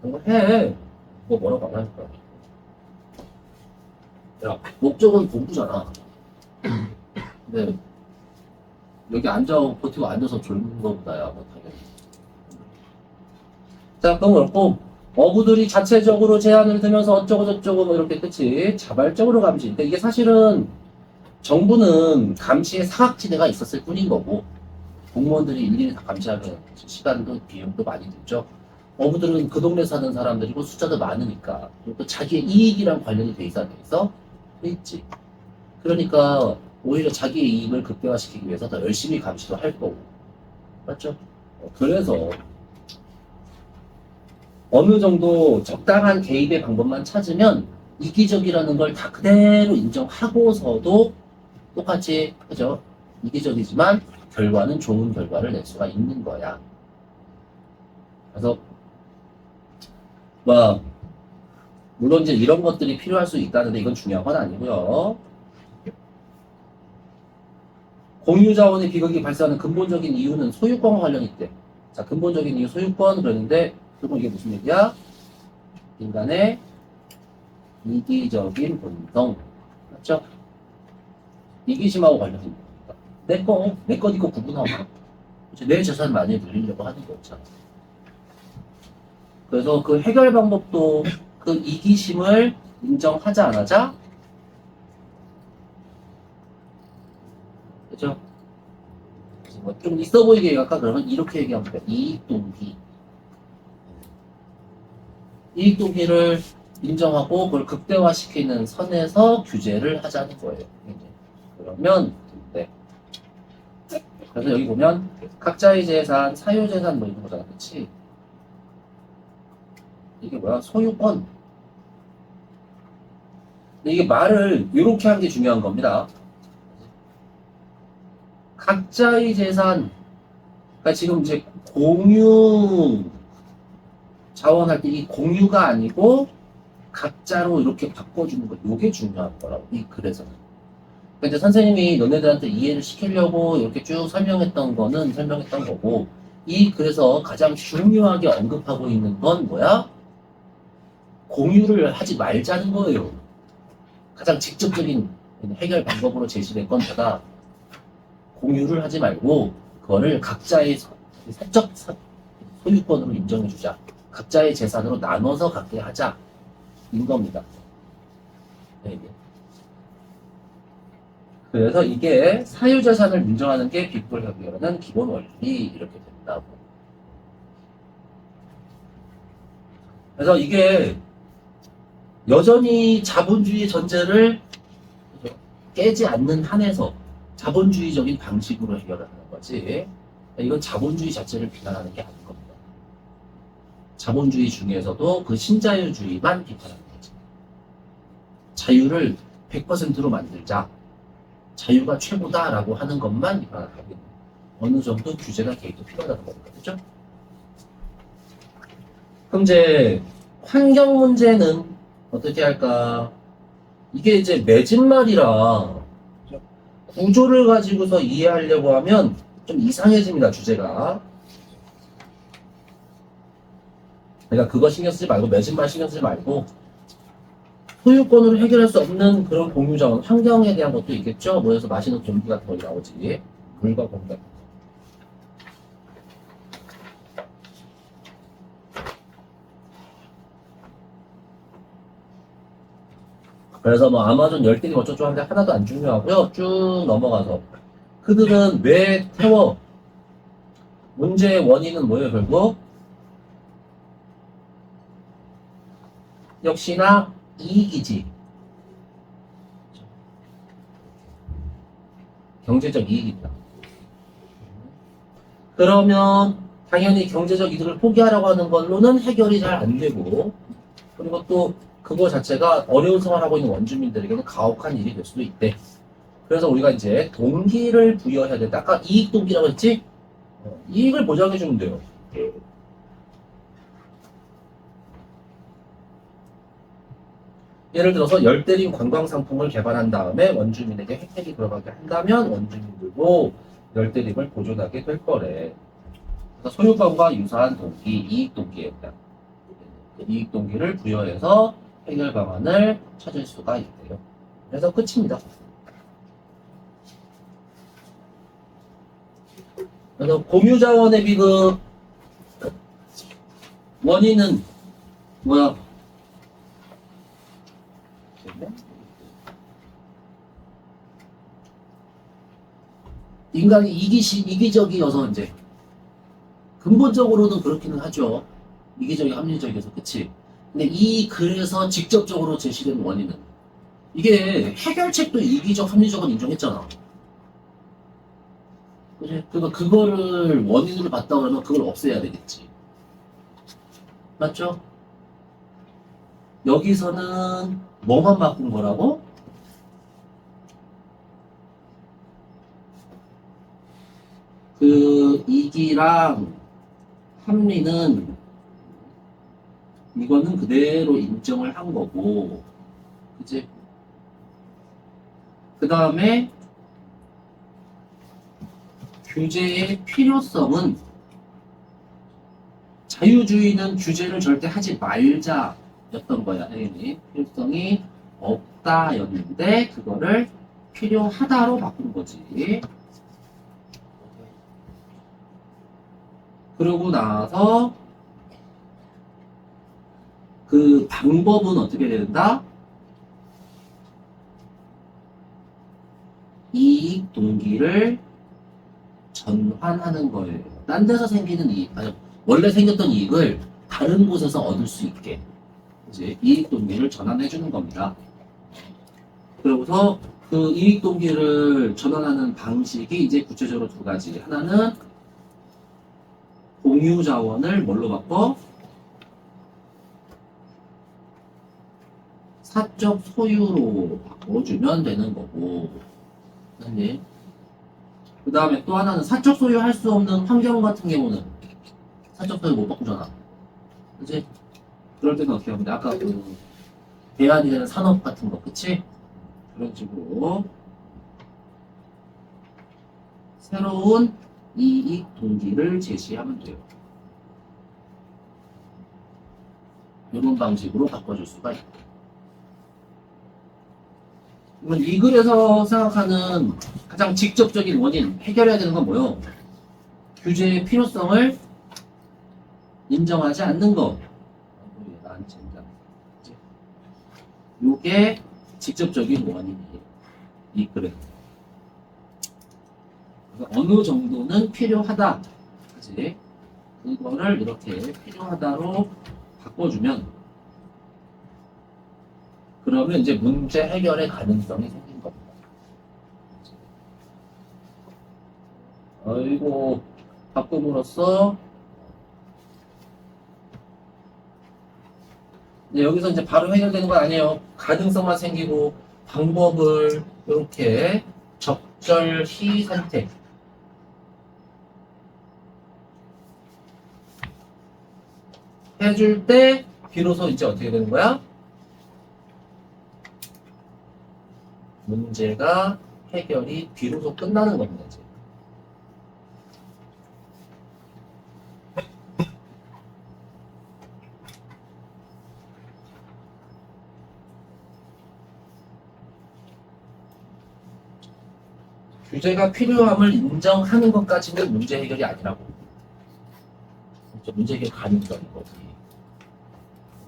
그런 거 해. 뭐 뭐라고 안 하니까. 야, 목적은 공부잖아. 근데 여기 버티고 앉아서 졸는 거보다야 뭐 당연히. 자, 그럼 그렇고 어부들이 자체적으로 제한을 두면서 어쩌고 저쩌고 뭐 이렇게 그치 자발적으로 감시. 근데 이게 사실은 정부는 감시에 사각지대가 있었을 뿐인 거고, 공무원들이 일일이 다 감시하면 시간도 비용도 많이 들죠. 어부들은 그 동네 사는 사람들이고 숫자도 많으니까, 그리고 또 자기의 이익이랑 관련이 돼 있어 돼 있지. 그러니까 오히려 자기의 이익을 극대화시키기 위해서 더 열심히 감시도 할 거고, 맞죠? 그래서 어느 정도 적당한 개입의 방법만 찾으면 이기적이라는 걸 다 그대로 인정하고서도 똑같이, 그죠? 이기적이지만 결과는 좋은 결과를 낼 수가 있는 거야. 그래서 뭐 물론 이제 이런 것들이 필요할 수 있다는데 이건 중요한 건 아니고요. 공유자원의 비극이 발생하는 근본적인 이유는 소유권과 관련이 있대. 자, 근본적인 이유 소유권 그러는데 그럼 이게 무슨 얘기야? 인간의 이기적인 본성. 맞죠? 이기심하고 관련이 있는 거니까. 내 것 이거 구분하고. 내 재산 많이 늘리려고 하는 거 있잖아. 그래서 그 해결 방법도 그 이기심을 인정하지 않아자? 그죠? 뭐 좀 있어 보이게 아까 그러면 이렇게 얘기하면 돼. 이익동기. 이익동기를 인정하고 그걸 극대화시키는 선에서 규제를 하자는 거예요. 그러면 네. 그래서 여기 보면 각자의 재산, 사유재산 뭐 이런 거잖아. 그치? 이게 뭐야? 소유권. 근데 이게 말을 이렇게 하는 게 중요한 겁니다. 각자의 재산. 그러니까 지금 이제 공유 자원할 때 이 공유가 아니고 각자로 이렇게 바꿔주는 거. 이게 중요한 거라고. 이 글에서는. 그러니까 이제 선생님이 너네들한테 이해를 시키려고 이렇게 쭉 설명했던 거고, 이 글에서 가장 중요하게 언급하고 있는 건 뭐야? 공유를 하지 말자는 거예요. 가장 직접적인 해결 방법으로 제시된 건 뭐다? 공유를 하지 말고, 그거를 각자의 사적 소유권으로 인정해주자. 각자의 재산으로 나눠서 갖게 하자. 인 겁니다. 네. 그래서 이게 사유재산을 인정하는 게 빅불협의원은 기본 원리 이렇게 된다고. 그래서 이게 여전히 자본주의 전제를 깨지 않는 한에서 자본주의적인 방식으로 해결을 하는 거지. 이건 자본주의 자체를 비난하는 게 아닌 겁니다. 자본주의 중에서도 그 신자유주의만 비판하는 거지. 자유를 100%로 만들자. 자유가 최고다라고 하는 것만 비판하겠네. 어느 정도 규제나 개입도 필요하다는 겁니다. 그죠? 그럼 이제 환경 문제는 어떻게 할까? 이게 이제 매진말이라 구조를 가지고서 이해하려고 하면 좀 이상해집니다, 주제가. 그러니까 그거 신경 쓰지 말고 매진말 신경 쓰지 말고 소유권으로 해결할 수 없는 그런 공유자원, 환경에 대한 것도 있겠죠? 뭐에서 마시는 공기 같은 거 나오지. 물과 공기 같은 거. 그래서 뭐 아마존 열대리 어쩌고 하는데 하나도 안 중요하고요. 쭉 넘어가서 그들은 왜 태워? 문제의 원인은 뭐예요, 결국? 역시나 이익이지. 경제적 이익이다. 그러면 당연히 경제적 이득을 포기하라고 하는 걸로는 해결이 잘 안 되고, 그리고 또 그거 자체가 어려운 생활하고 있는 원주민들에게는 가혹한 일이 될 수도 있대. 그래서 우리가 이제 동기를 부여해야 된다. 아까 이익 동기라고 했지? 이익을 보장해주면 돼요. 예를 들어서 열대림 관광 상품을 개발한 다음에 원주민에게 혜택이 들어가게 한다면 원주민들도 열대림을 보존하게 될 거래. 그래서 소유권과 유사한 동기, 이익 동기에 대한 이익 동기를 부여해서 해결 방안을 찾을 수가 있대요. 그래서 끝입니다. 그래서 공유자원의 비극 원인은 뭐야? 인간이 이기적이어서 이제 근본적으로는 그렇기는 하죠. 이기적이 합리적이어서 그치. 근데 그래서 직접적으로 제시된 원인은 이게 해결책도 이기적 합리적은 인정했잖아. 그지? 그러니까 그거를 원인으로 봤다 그러면 그걸 없애야 되겠지. 맞죠? 여기서는 뭐만 바꾼 거라고? 그 이기랑 합리는 이거는 그대로 인정을 한 거고, 그지? 그 다음에 규제의 필요성은 자유주의는 규제를 절대 하지 말자였던 거야, 당연히. 필요성이 없다였는데 그거를 필요하다로 바꾼 거지. 그러고 나서 그 방법은 어떻게 된다? 이익 동기를 전환하는 거예요. 딴 데서 생기는 이익, 아니, 원래 생겼던 이익을 다른 곳에서 얻을 수 있게 이제 이익 동기를 전환해 주는 겁니다. 그러고서 그 이익 동기를 전환하는 방식이 이제 구체적으로 두 가지. 하나는 공유 자원을 뭘로 바꿔? 사적 소유로 바꿔주면 되는 거고. 그 다음에 또 하나는 사적 소유할 수 없는 환경 같은 경우는 사적 소유 못 바꾸잖아. 그치? 그럴 때는 어떻게 하면 돼? 아까 그 대안이 되는 산업 같은 거, 그치? 그런 식으로 새로운 이익 동기를 제시하면 돼요. 이런 방식으로 바꿔줄 수가 있고. 그러면 이 글에서 생각하는 가장 직접적인 원인, 해결해야 되는 건 뭐예요? 규제의 필요성을 인정하지 않는 거. 이게 직접적인 원인이에요. 이 글에. 어느 정도는 필요하다. 그치? 그거를 이렇게 필요하다로 바꿔주면 그러면 이제 문제 해결의 가능성이 생긴 겁니다. 아이고, 바꿈으로써 이제 여기서 이제 바로 해결되는 건 아니에요. 가능성만 생기고 방법을 이렇게 적절히 선택. 해줄 때 비로소 이제 어떻게 되는 거야? 문제가 해결이 비로소 끝나는 겁니다. 이제. 규제가 필요함을 인정하는 것까지는 문제 해결이 아니라고. 문제 해결 가능성인 거지.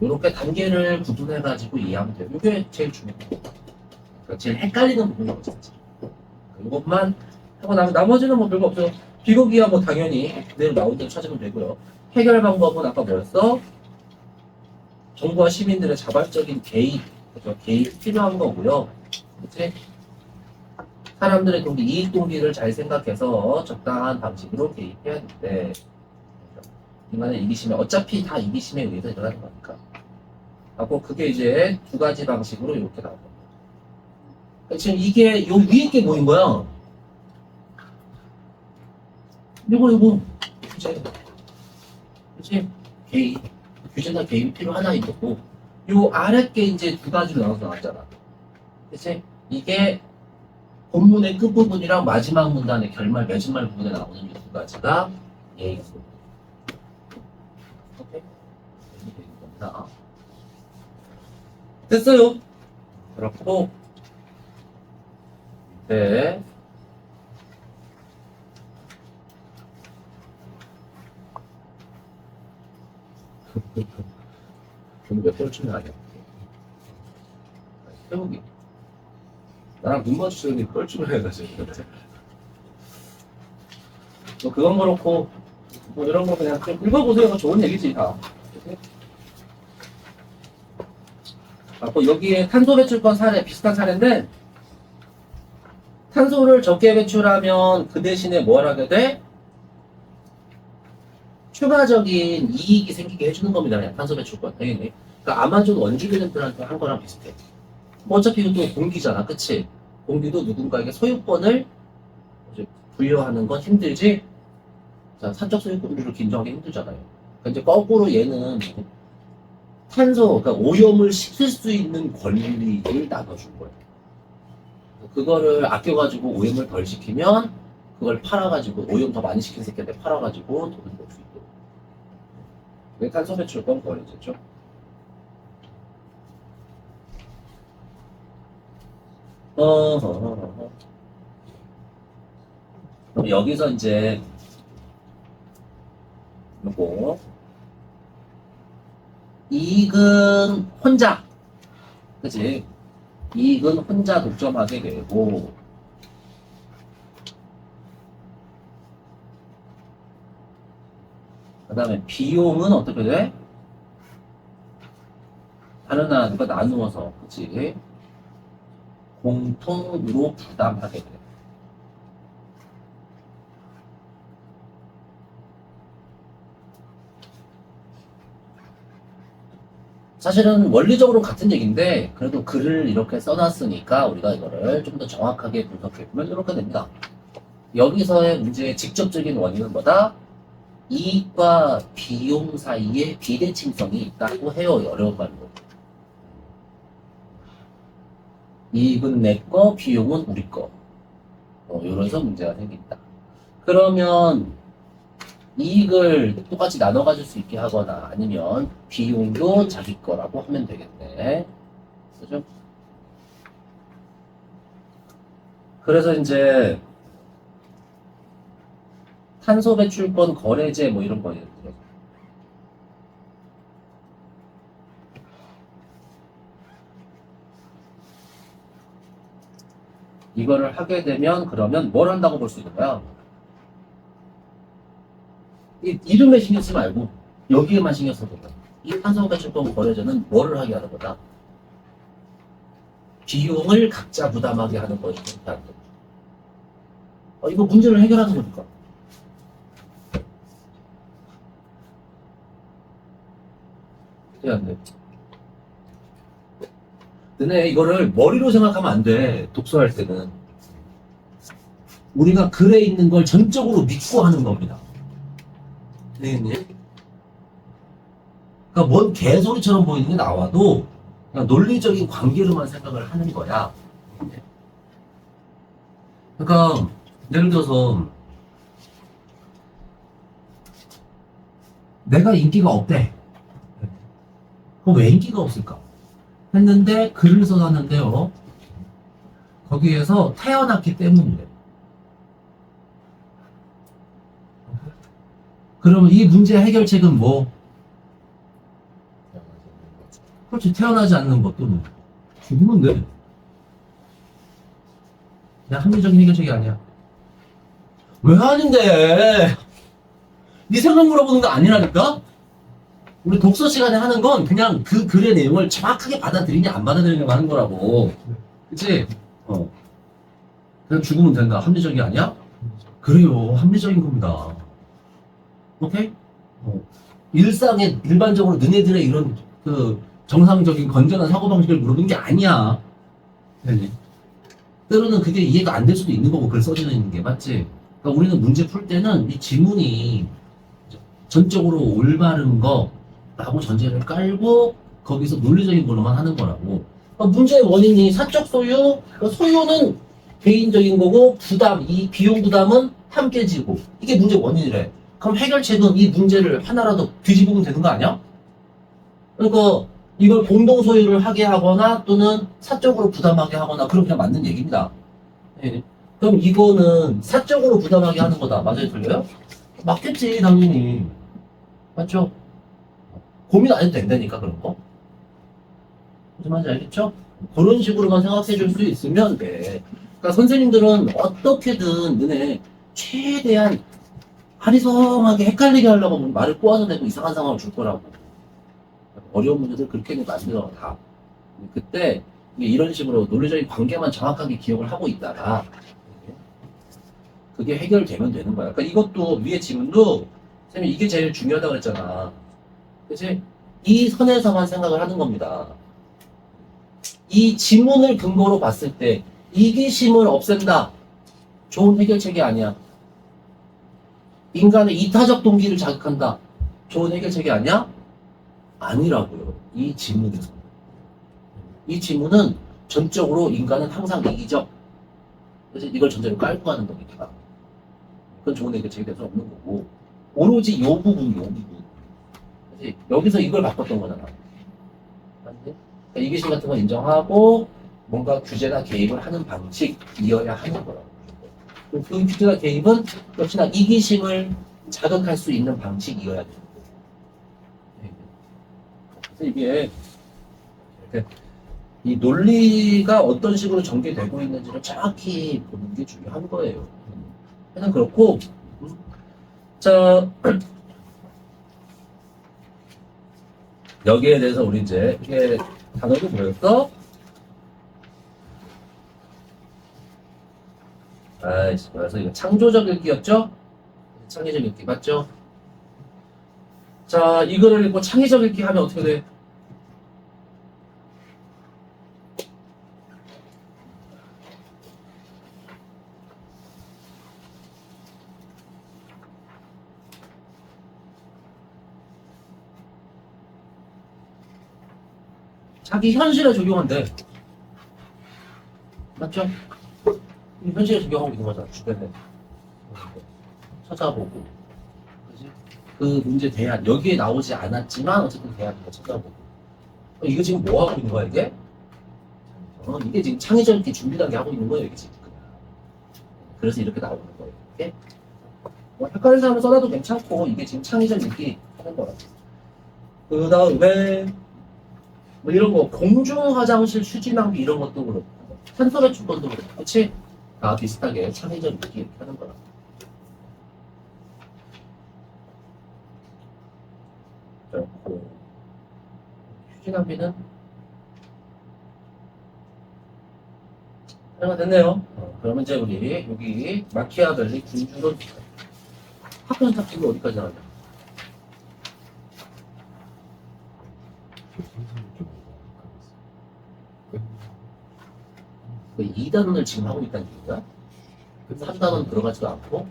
이렇게 단계를 구분해가지고 이해하면 돼요. 이게 제일 중요해요. 그러니까 제일 헷갈리는 부분인 거죠. 이것만 하고 나면 나머지는 뭐 별거 없어요. 비거기야 뭐 당연히 내일 나올 때 찾으면 되고요. 해결 방법은 아까 뭐였어? 정부와 시민들의 자발적인 개입, 그죠? 개입 필요한 거고요. 그치? 사람들의 동기, 이익 동기를 잘 생각해서 적당한 방식으로 개입해야 되는데 인간의 이기심에 어차피 다 이기심에 의해서 일어나는 거니까. 하고 그게 이제 두 가지 방식으로 이렇게 나온 겁니다. 그러니까 지금 이게 요 위에 게 뭐인 거야? 이거 규제. 그치? 개입. 규제나 개입이 필요하다인 거고 요 아래 게 이제 두 가지로 나눠서 나왔잖아. 그치? 이게 본문의 끝부분이랑 마지막 문단의 결말, 맺은말 부분에 나오는 이 두 가지가 예입니다. 오케이? 이렇게 되는 겁니다. 됐어요. 그렇고, 네. 오늘 몇 번쯤에 아니야? 태우기. 나랑 눈 마주치더니 뻘쭘을 해가지고. 뭐 그건 그렇고 뭐 이런 거 그냥 좀 읽어보세요. 뭐 좋은 얘기지 다. 뭐 여기에 탄소 배출권 사례 비슷한 사례인데 탄소를 적게 배출하면 그 대신에 뭘 하게 돼? 추가적인 이익이 생기게 해주는 겁니다. 그냥 탄소 배출권 당연히. 그러니까 아마존 원주민들한테 한 거랑 비슷해. 뭐 어차피 이것도 공기잖아, 그치? 공기도 누군가에게 소유권을 이제 부여하는 건 힘들지. 자, 사적 소유권을 인정하기 힘들잖아요. 그러니까 이제 거꾸로 얘는 탄소, 그러니까 오염을 시킬 수 있는 권리를 나눠준 거예요. 그거를 아껴가지고 오염을 덜 시키면 그걸 팔아가지고 오염 더 많이 시킨 새끼한테 팔아가지고 돈을 벌 수 있도록. 그게 탄소 배출권 거래제죠. 그럼 여기서 이제 요거 이익은 혼자, 그치? 이익은 혼자 독점하게 되고 그 다음에 비용은 어떻게 돼? 다른 하나들과 나누어서, 그치? 공통으로 부담하게 돼. 사실은 원리적으로 같은 얘기인데 그래도 글을 이렇게 써놨으니까 우리가 이거를 좀 더 정확하게 분석해보면 이렇게 됩니다. 여기서의 문제의 직접적인 원인은 뭐다? 이익과 비용 사이에 비대칭성이 있다고 해요. 어려운 말로. 이익은 내 거, 비용은 우리 거. 이래서 문제가 생긴다. 그러면 이익을 똑같이 나눠 가질 수 있게 하거나 아니면 비용도 자기 거라고 하면 되겠네. 그죠? 그래서 이제 탄소 배출권 거래제 뭐 이런 거 예를 들어. 이거를 하게 되면 그러면 뭘 한다고 볼 수 있는 거야? 이름에 신경 쓰지 말고 여기에만 신경 써도 돼. 이 탄소 배출권 거래제는 뭐를 하게 하는 거다? 비용을 각자 부담하게 하는 것이 좋다는 거. 이거 문제를 해결하는 거니까. 어떻게 안 돼? 너네 이거를 머리로 생각하면 안 돼. 독서할 때는. 우리가 글에 있는 걸 전적으로 믿고 하는 겁니다. 되겠니? 그러니까 뭔 개소리처럼 보이는 게 나와도 그냥 논리적인 관계로만 생각을 하는 거야. 그러니까 예를 들어서 내가 인기가 없대. 그럼 왜 인기가 없을까? 했는데 글을 써놨는데요. 거기에서 태어났기 때문이래. 그러면 이 문제 해결책은 뭐? 그렇지, 태어나지 않는 것도 죽으면 돼. 그냥 합리적인 해결책이 아니야. 왜 아닌데? 네 생각 물어보는 거 아니라니까? 우리 독서 시간에 하는 건 그냥 그 글의 내용을 정확하게 받아들이냐 안 받아들이냐 하는 거라고. 그치? 그냥 죽으면 된다. 합리적이 아니야? 그래요. 합리적인 겁니다. 오케이? 일상에 일반적으로 너네들의 이런 그 정상적인 건전한 사고방식을 물어보는 게 아니야. 네. 때로는 그게 이해가 안 될 수도 있는 거고 글 써지는 게 맞지? 그러니까 우리는 문제 풀 때는 이 지문이 전적으로 올바른 거라고 전제를 깔고 거기서 논리적인 걸로만 하는 거라고. 그러니까 문제의 원인이 사적 소유, 그러니까 소유는 개인적인 거고 부담, 이 비용 부담은 함께 지고 이게 문제 원인이래. 그럼 해결책은 이 문제를 하나라도 뒤집으면 되는 거 아니야? 그러니까 이걸 공동 소유를 하게 하거나 또는 사적으로 부담하게 하거나 그럼 그냥 맞는 얘기입니다. 예. 그럼 이거는 사적으로 부담하게 하는 거다. 맞아요? 틀려요? 맞겠지, 당연히. 맞죠? 고민 안 해도 된다니까, 그런 거. 무슨 말인지 알겠죠? 그런 식으로만 생각해 줄 수 있으면 돼. 그러니까 선생님들은 어떻게든 너네 최대한 하리성하게 헷갈리게 하려고 말을 꼬아서 내고 이상한 상황을 줄 거라고. 어려운 문제들 그렇게 만들어 다. 그때 이게 이런 식으로 논리적인 관계만 정확하게 기억을 하고 있다가 그게 해결되면 되는 거야. 그러니까 이것도 위에 지문도 선생님 이게 제일 중요하다고 그랬잖아. 그치? 이 선에서만 생각을 하는 겁니다. 이 지문을 근거로 봤을 때 이기심을 없앤다. 좋은 해결책이 아니야. 인간의 이타적 동기를 자극한다. 좋은 해결책이 아니야? 아니라고요. 이 지문에서. 이 지문은 전적으로 인간은 항상 이기적. 그래서 이걸 전제로 깔고 가는 거니까. 그건 좋은 해결책이 될 수 없는 거고. 오로지 요 부분, 요 부분. 그치? 여기서 이걸 바꿨던 거잖아. 맞지? 그러니까 이기심 같은 건 인정하고, 뭔가 규제나 개입을 하는 방식이어야 하는 거라고. 그 규제나 개입은 역시나 이기심을 자극할 수 있는 방식이어야 되는 거예요. 그래서 이게 이렇게 이 논리가 어떤 식으로 전개되고 있는지를 정확히 보는 게 중요한 거예요. 그냥 그렇고, 자, 여기에 대해서 우리 이제 이게 단어도 뭐였어? 아이씨, 그래서 이거 창조적 읽기였죠? 창의적 읽기 맞죠? 자, 이거를 읽고 창의적 읽기 하면 어떻게 돼? 자기 현실에 적용한대. 맞죠? 현실에 적용하고 있는 거잖아, 주변에. 찾아보고. 그지? 그 문제 대안, 여기에 나오지 않았지만, 어쨌든 대안을 찾아보고. 이거 지금 뭐 하고 있는 거야, 이게? 이게 지금 창의적 이렇게 준비 단계 하고 있는 거예요, 이게 지금. 그래서 이렇게 나오는 거예요, 이게. 뭐 헷갈리는 사람은 써놔도 괜찮고, 이게 지금 창의적 읽기 하는 거라고. 그 다음에, 뭐 이런 거, 공중 화장실 휴지 낭비 이런 것도 그렇고, 탄소 배출권도 그렇고, 그치? 다 비슷하게 창의적 읽기 이렇게 하는 거라. 그렇고, 휴지 낭비는 하나 됐네요. 그러면 이제 우리 여기 마키아벨리 군주론 학교 선택지가 어디까지 나왔냐? 그 2단원을 지금 하고 있다는 얘기야? 3단원 들어가지도 않고?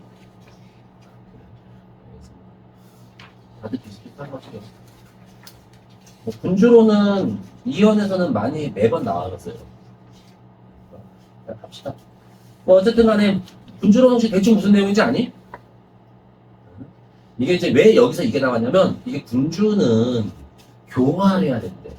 다들 비슷비슷한 것 같아요. 뭐 군주로는 2연에서는 많이 매번 나와졌어요. 자, 갑시다. 뭐 어쨌든 간에 군주론 혹시 대충 무슨 내용인지 아니? 이게 이제 왜 여기서 이게 나왔냐면 이게 군주는 교화해야 된대.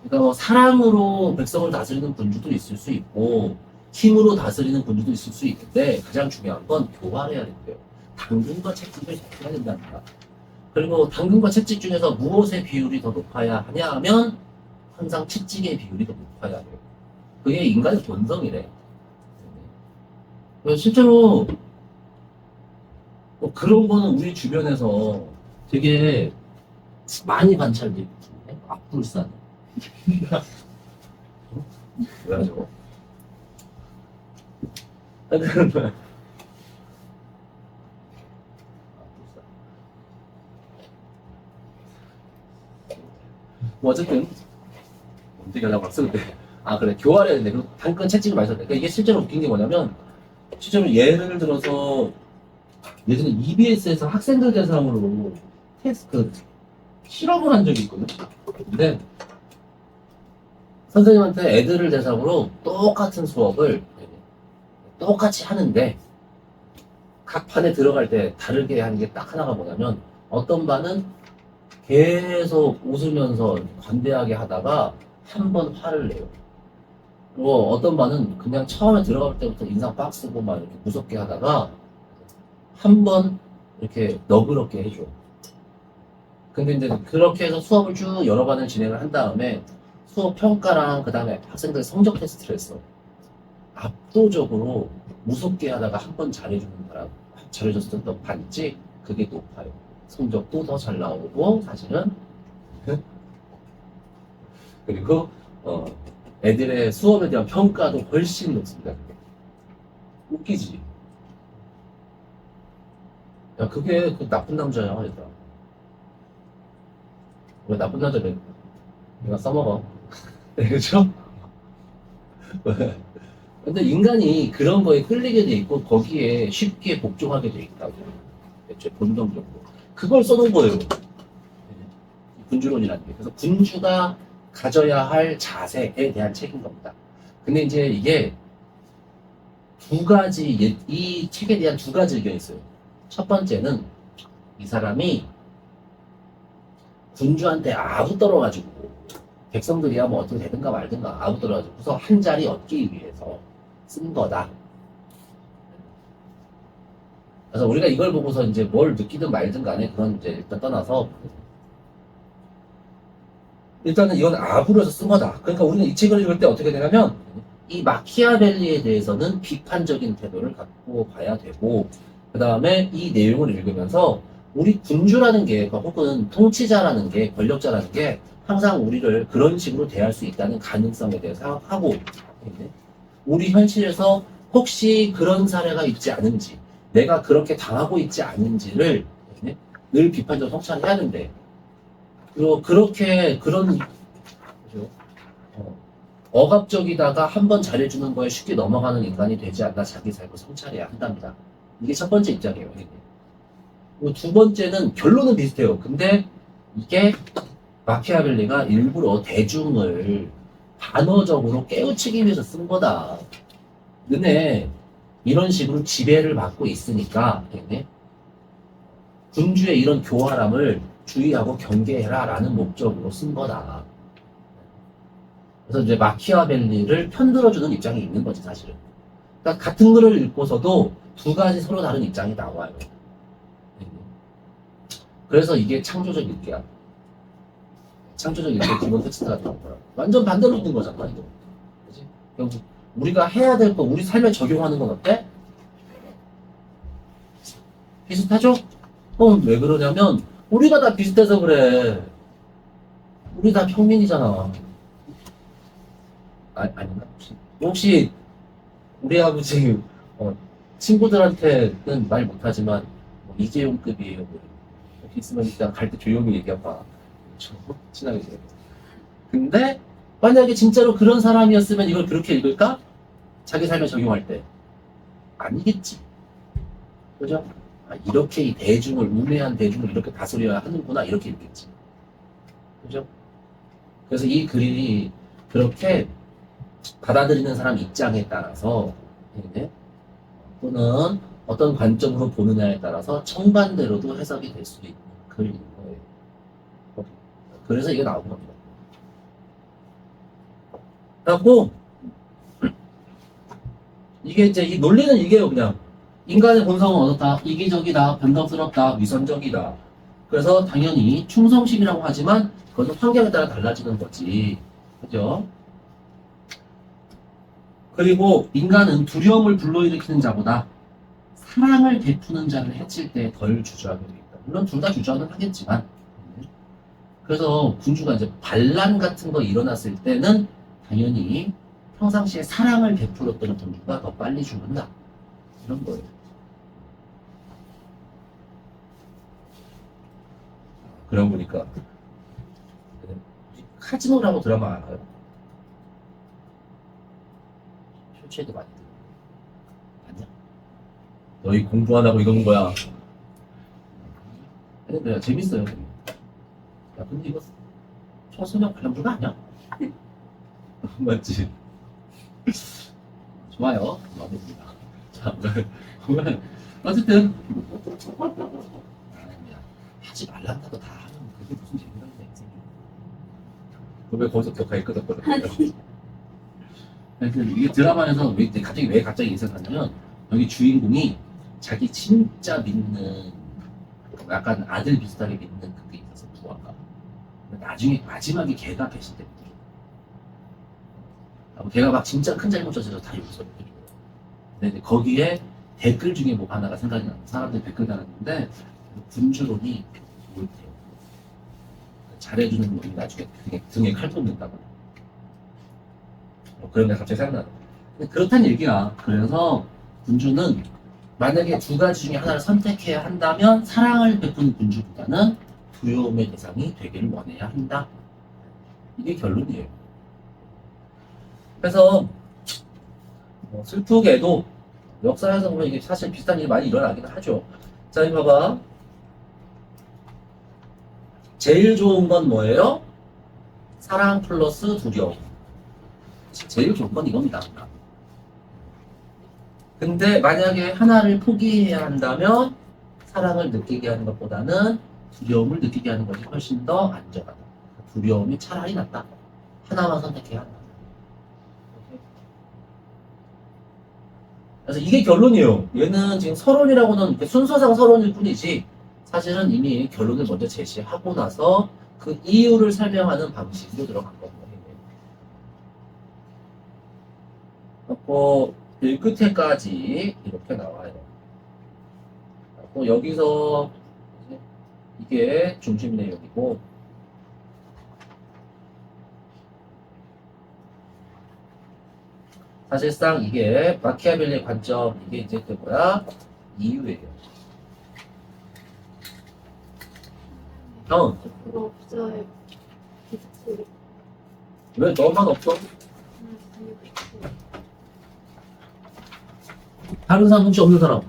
그러니까 뭐 사랑으로 백성을 다스리는 군주도 있을 수 있고 힘으로 다스리는 군주도 있을 수 있는데 가장 중요한 건 교화해야 된대요. 당근과 채찍을 잘 해야 된답니다. 그리고 당근과 채찍 중에서 무엇의 비율이 더 높아야 하냐 하면 항상 채찍의 비율이 더 높아야 해요. 그게 인간의 본성이래. 실제로 뭐 그런 거는 우리 주변에서 되게 많이 관찰되고 있는데 악불산. 뭐야 저거? 뭐 어쨌든 어떻게 하려고 했어 근데 아 그래 교활해야 되는데 그 당근 채찍을 많이 썼는데 그러니까 이게 실제로 웃긴 게 뭐냐면 실제로 예를 들어서 예전에 EBS에서 학생들 대상으로 테스트 실험을 한 적이 있거든. 근데 선생님한테 애들을 대상으로 똑같은 수업을 똑같이 하는데 각 반에 들어갈 때 다르게 하는 게 딱 하나가 뭐냐면 어떤 반은 계속 웃으면서 관대하게 하다가 한 번 화를 내요. 그리고 어떤 반은 그냥 처음에 들어갈 때부터 인상 빡 쓰고 막 이렇게 무섭게 하다가 한 번 이렇게 너그럽게 해줘. 근데 이제 그렇게 해서 수업을 쭉 여러 반을 진행을 한 다음에 수업 평가랑 그 다음에 학생들 성적 테스트를 했어. 압도적으로 무섭게 하다가 한 번 잘해주는 사람, 잘해줬었던 반지 그게 높아요. 성적도 더 잘 나오고 사실은 그리고 애들의 수업에 대한 평가도 훨씬 높습니다. 웃기지? 야 그게 그 나쁜 남자야 얘들아. 왜 나쁜 남자를 내가 써먹어? 그렇죠? 근데 인간이 그런 거에 끌리게 돼 있고 거기에 쉽게 복종하게 돼 있다고. 애초에 본능적으로 그걸 써놓은 거예요. 군주론이라는 게. 그래서 군주가 가져야 할 자세에 대한 책인 겁니다. 근데 이제 이게 두 가지, 이 책에 대한 두 가지 의견이 있어요. 첫 번째는 이 사람이 군주한테 아부 떨어가지고 백성들이야 뭐 어떻게 되든가 말든가 아부 떨어가지고서 한 자리 얻기 위해서 쓴 거다. 그래서 우리가 이걸 보고서 이제 뭘 느끼든 말든 간에 그건 이제 일단 떠나서 일단은 이건 아부로 해서 쓴 거다. 그러니까 우리는 이 책을 읽을 때 어떻게 되냐면 이 마키아벨리에 대해서는 비판적인 태도를 갖고 봐야 되고 그 다음에 이 내용을 읽으면서 우리 군주라는 게 혹은 통치자라는 게 권력자라는 게 항상 우리를 그런 식으로 대할 수 있다는 가능성에 대해서 생각하고 우리 현실에서 혹시 그런 사례가 있지 않은지 내가 그렇게 당하고 있지 않은지를 늘 비판적으로 성찰해야 된대. 그리고 그렇게 그런 그죠? 억압적이다가 한 번 잘해주는 거에 쉽게 넘어가는 인간이 되지 않나 자기 삶을 성찰해야 한답니다. 이게 첫 번째 입장이에요. 그리고 두 번째는 결론은 비슷해요. 근데 이게 마키아벨리가 일부러 대중을 반어적으로 깨우치기 위해서 쓴 거다. 너네 이런 식으로 지배를 받고 있으니까 군주의 이런 교활함을 주의하고 경계해라 라는 목적으로 쓴 거다. 그래서 이제 마키아벨리를 편들어주는 입장이 있는 거지 사실은. 그러니까 같은 글을 읽고서도 두 가지 서로 다른 입장이 나와요. 그래서 이게 창조적 읽기야. 창조적 읽기의 기본 텍스트가 되는 거야. 완전 반대로 있는 거잖아 이거. 그치? 그럼 우리가 해야 될 거 우리 삶에 적용하는 건 어때? 비슷하죠? 왜 그러냐면 우리가 다 비슷해서 그래. 우리 다 평민이잖아. 아닌가? 혹시 우리 아버지 친구들한테는 말 못하지만 이재용급이에요. 여기 있으면 일단 갈 때 조용히 얘기해봐. 친하게 지내. 근데 만약에 진짜로 그런 사람이었으면 이걸 그렇게 읽을까? 자기 삶에 적용할 때 아니겠지. 그죠? 이렇게 이 대중을 우매한 대중을 이렇게 다스려야 하는구나 이렇게 읽겠지. 그죠? 그래서 이 글이 그렇게 받아들이는 사람 입장에 따라서 또는 어떤 관점으로 보느냐에 따라서 정반대로도 해석이 될 수도 있는 글인 거예요. 그래서 이게 나온 겁니다. 그래갖고 이게 이제 이 논리는 이게요. 그냥 인간의 본성은 어떻다? 이기적이다, 변덕스럽다, 위선적이다. 그래서 당연히 충성심이라고 하지만 그것은 환경에 따라 달라지는 거지. 그죠? 그리고 인간은 두려움을 불러일으키는 자보다 사랑을 베푸는 자를 해칠 때 덜 주저하게 되어 있다. 물론 둘 다 주저는 하겠지만 그래서 군주가 이제 반란 같은 거 일어났을 때는 당연히 평상시에 사랑을 베풀었던 군주가 더 빨리 죽는다. 이런 거예요. 그러고 보니까 카지노라고 드라마 알아요? 쇼츠에도 많이 뜨고 봤냐? 너희 공부 안 하고 이러는 거야. 근데 재밌어요. 야 근데 이거 청소년 관람주가 아니야? 맞지? 좋아요. 마음에 듭니다. 자, 오늘 어쨌든 하지 말란다고 다 하면 그게 무슨 재미가 있냐 인생이. 왜 거기서 격하게 끄덕거려? 이게 드라마에서 갑자기 이 생각하냐면 여기 주인공이 자기 진짜 믿는 약간 아들 비슷하게 믿는 그게 있어서 부하가 나중에 마지막에 걔가 배신됩니다. 걔가 막 진짜 큰 잘못 저질러서 다 용서를 해줘요. 근데 이제 거기에 댓글 중에 뭐 하나가 생각이 나요. 사람들이 댓글 달았는데 군주론이 옳대요. 잘해주는 놈이 나중에 등에 칼 꽂는다고. 그런 게 갑자기 생각나요. 근데 그렇다는 얘기야. 그래서 군주는 만약에 두 가지 중에 하나를 선택해야 한다면 사랑을 베푸는 군주보다는 두려움의 대상이 되기를 원해야 한다. 이게 결론이에요. 그래서 슬프게도 역사에서 보면 이게 사실 비슷한 일이 많이 일어나긴 하죠. 자, 이거 봐봐. 제일 좋은 건 뭐예요? 사랑 플러스 두려움. 제일 좋은 건 이겁니다. 근데 만약에 하나를 포기해야 한다면 사랑을 느끼게 하는 것보다는 두려움을 느끼게 하는 것이 훨씬 더 안전하다. 두려움이 차라리 낫다. 하나만 선택해야 한다. 그래서 이게 결론이에요. 얘는 지금 서론이라고는 이렇게 순서상 서론일 뿐이지 사실은 이미 결론을 먼저 제시하고 나서 그 이유를 설명하는 방식으로 들어간 겁니다. 그리고 이 끝에까지 이렇게 나와요. 또 여기서 이게 중심 내용이고 사실상 이게 마키아벨리의 관점 이게 이제 그 뭐야 이유예요. 그거 없어요. 왜 너만 없어? 다른 사람 혹시 없는 사람?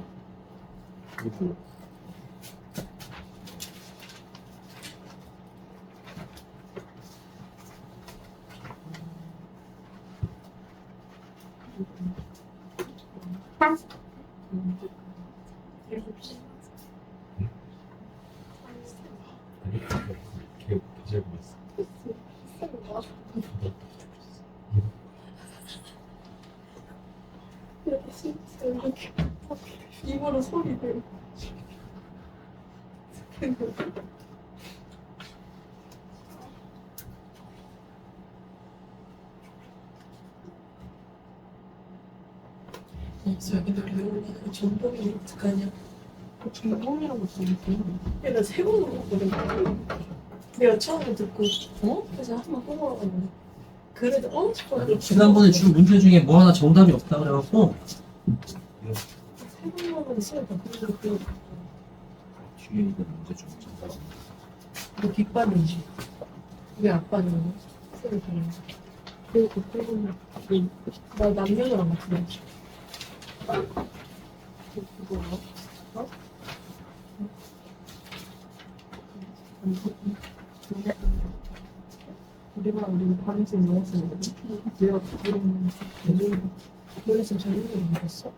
계절 보였어. 이거로 소리 들. 저기 너 배우니까 그 전복이 어떡하냐? 전공이라고 써있어요. 야, 나 세 번 먹었거든. 내가 처음에 듣고, 그래서 한번 뽑아봤는데. 그래도 싶어. 지난번에 준 문제 중에 뭐 하나 정답이 없다 그래갖고 세번 먹었는데 시간 다 끝났고. 뒤에 있는 문제 중 정답 너 뒷반이지? 왜 앞반이야? 새로 들어. 그리고 그 빼고는 나 남녀를 안 맞추네. 그거 어? 우리는 밤에서 모였었는데 내가 우리는 원래 지금 저녁에 먹었어?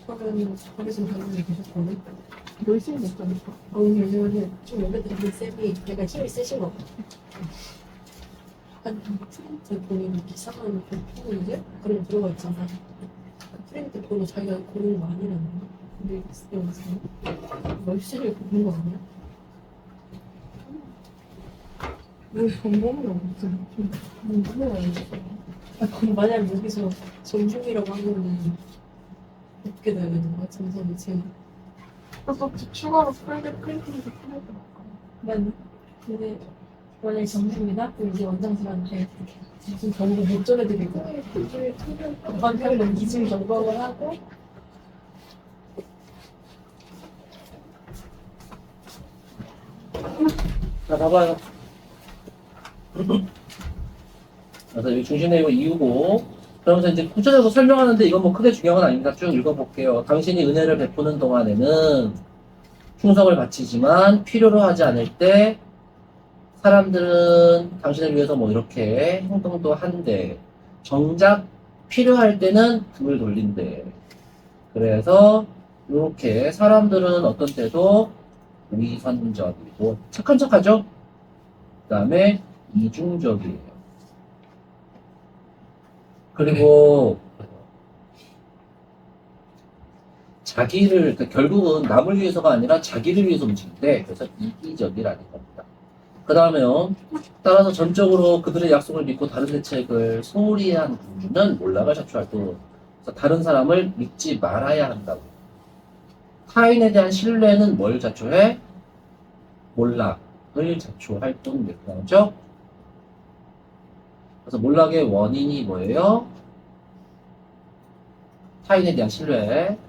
그러면 밤에서 저녁에 계셨거든? 열심히 먹자니까 왜냐면은 좀 여기들 쌤이 내가 힘이 세신 거 같아. 약간 프린트 보면 기사만 보는데 그런 거 들어가 있잖아. 그 프린트 보고 자기가 고르는 거 아니라는 거. 근데 여기서 열심히 보는 거 아니야? 왜 전공이라고 했어? 전공이라고 그럼 만약 여기서 전공이라고 하면은 어떻게 돼야 되는 거야? 전선이 지금 그래서 추가로 프린팅도 풀어야 근데 만약에 전공이다? 그럼 이제 원장님한테 무슨 정보 못 전해드리고 한편은 기준 점검을 하고 자 봐봐요. 그래서 여기 중심 내용 이유고 그러면서 이제 구체적으로 설명하는데 이건 뭐 크게 중요한 건 아닙니다. 쭉 읽어볼게요. 당신이 은혜를 베푸는 동안에는 충성을 바치지만 필요로 하지 않을 때 사람들은 당신을 위해서 뭐 이렇게 행동도 한대. 정작 필요할 때는 등을 돌린대. 그래서 이렇게 사람들은 어떤 때도 위선적이고 착한 척하죠. 그 다음에 이중적이에요. 그리고 자기를 그러니까 결국은 남을 위해서가 아니라 자기를 위해서 움직인대. 그래서 이기적이라는 겁니다. 그 다음에요. 따라서 전적으로 그들의 약속을 믿고 다른 대책을 소홀히 한 군주는 몰락을 자초할 또 다른 사람을 믿지 말아야 한다고. 타인에 대한 신뢰는 뭘 자초해? 몰락을 자초할 뿐 이렇게 나오죠. 그래서 몰락의 원인이 뭐예요? 타인에 대한 신뢰.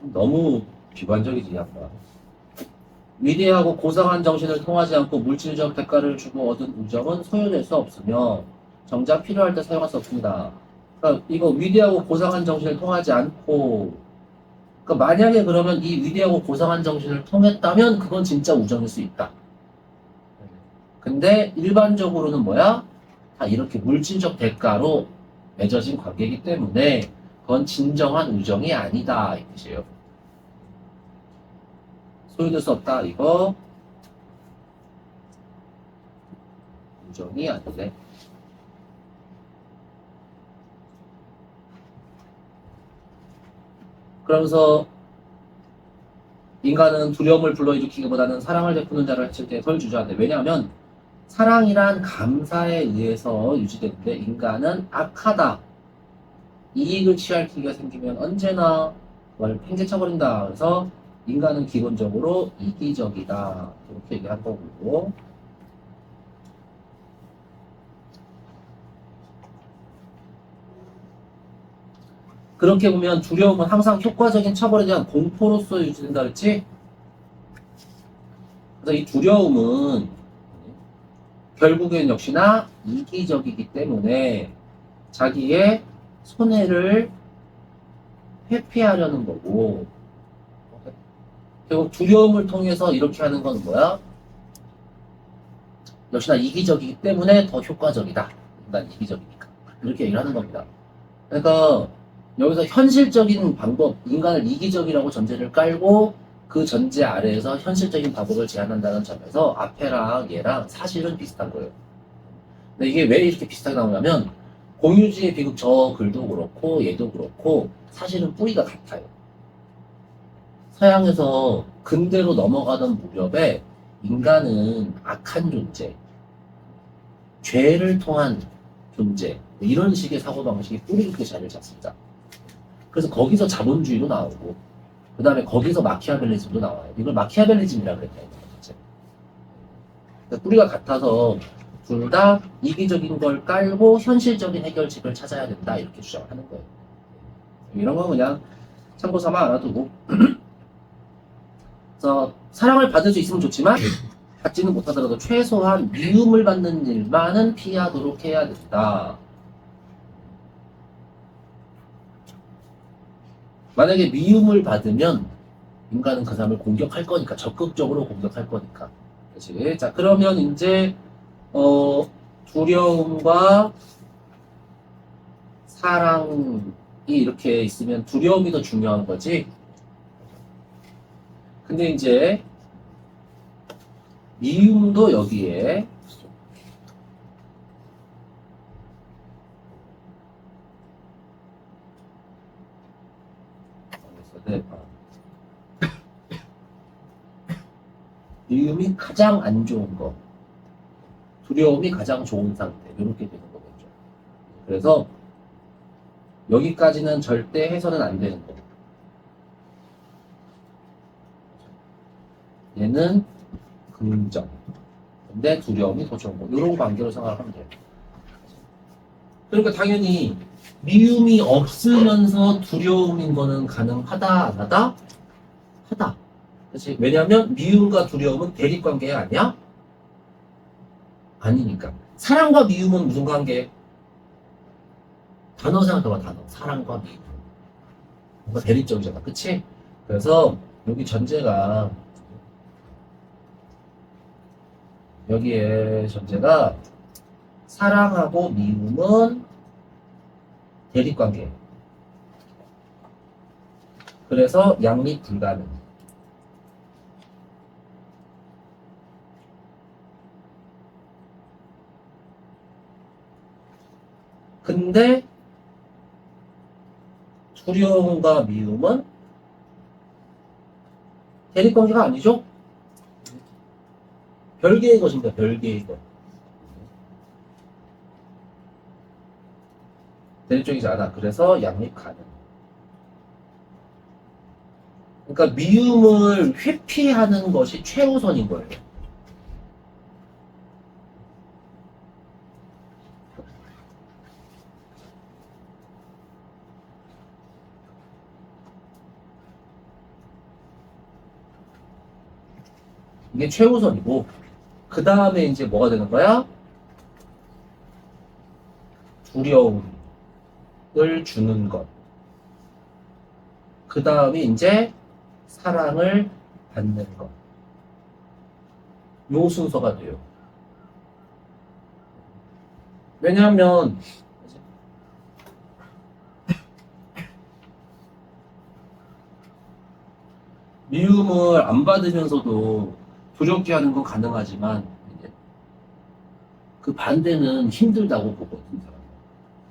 너무 비관적이지 약간. 위대하고 고상한 정신을 통하지 않고 물질적 대가를 주고 얻은 우정은 소유될 수 없으며 정작 필요할 때 사용할 수 없습니다. 그러니까 이거 위대하고 고상한 정신을 통하지 않고, 그러니까 만약에 그러면 이 위대하고 고상한 정신을 통했다면 그건 진짜 우정일 수 있다. 근데 일반적으로는 뭐야? 다 이렇게 물질적 대가로 맺어진 관계이기 때문에 그건 진정한 우정이 아니다 이 뜻이에요. 소유될 수 없다 이거 우정이 아니네. 그러면서 인간은 두려움을 불러일으키기보다는 사랑을 베푸는 자를 해칠 때 덜 주저한대. 왜냐하면 사랑이란 감사에 의해서 유지되는데 인간은 악하다. 이익을 취할 기회가 생기면 언제나 그걸 팽개쳐버린다. 그래서 인간은 기본적으로 이기적이다. 이렇게 얘기한 거고. 그렇게 보면 두려움은 항상 효과적인 처벌에 대한 공포로서 유지된다 그랬지? 그래서 이 두려움은 결국엔 역시나 이기적이기 때문에 자기의 손해를 회피하려는 거고, 결국 두려움을 통해서 이렇게 하는 건 뭐야? 역시나 이기적이기 때문에 더 효과적이다. 인간 이기적이니까. 이렇게 얘기를 하는 겁니다. 그러니까 여기서 현실적인 방법, 인간을 이기적이라고 전제를 깔고 그 전제 아래에서 현실적인 방법을 제안한다는 점에서 앞에랑 얘랑 사실은 비슷한 거예요. 근데 이게 왜 이렇게 비슷하게 나오냐면 공유주의 비극 저 글도 그렇고 얘도 그렇고 사실은 뿌리가 같아요. 서양에서 근대로 넘어가던 무렵에 인간은 악한 존재, 죄를 통한 존재, 이런 식의 사고방식이 뿌리 깊게 자리를 잡습니다. 그래서 거기서 자본주의도 나오고, 그 다음에 거기서 마키아벨리즘도 나와요. 이걸 마키아벨리즘이라고 그랬다는 거죠. 그러니까 뿌리가 같아서 둘 다 이기적인 걸 깔고 현실적인 해결책을 찾아야 된다, 이렇게 주장을 하는 거예요. 이런 건 그냥 참고 삼아 알아두고. 그래서 사랑을 받을 수 있으면 좋지만 받지는 못하더라도 최소한 미움을 받는 일만은 피하도록 해야 된다. 만약에 미움을 받으면 인간은 그 사람을 공격할 거니까, 적극적으로 공격할 거니까. 그치? 자, 그러면 이제 두려움과 사랑이 이렇게 있으면 두려움이 더 중요한 거지. 근데 이제 미움도 여기에 미움이 가장 안 좋은 거, 두려움이 가장 좋은 상태, 이렇게 되는 거겠죠. 그래서 여기까지는 절대 해서는 안 되는 거. 얘는 긍정, 근데 두려움이 더 좋은 거. 이런 관계로 생각하면 돼요. 그러니까 당연히 미움이 없으면서 두려움인 거는 가능하다, 안 하다? 하다. 그치? 왜냐면 미움과 두려움은 대립관계 아니야? 아니니까. 사랑과 미움은 무슨 관계? 단어 생각해봐, 단어. 사랑과 미움. 뭔가 대립적이잖아. 그치? 그래서 여기 전제가, 여기에 전제가 사랑하고 미움은 대립관계. 그래서 양립 불가능. 근데 두려움과 미움은 대립관계가 아니죠? 별개의 것입니다. 별개의 것. 대립적이지 않아. 그래서 양립 가능. 그러니까 미움을 회피하는 것이 최우선인 거예요. 이게 최우선이고, 그 다음에 이제 뭐가 되는 거야? 두려움을 주는 것. 그 다음에 이제 사랑을 받는 것. 요 순서가 돼요. 왜냐하면 미움을 안 받으면서도 두렵게 하는 건 가능하지만 이제 그 반대는 힘들다고 보거든요.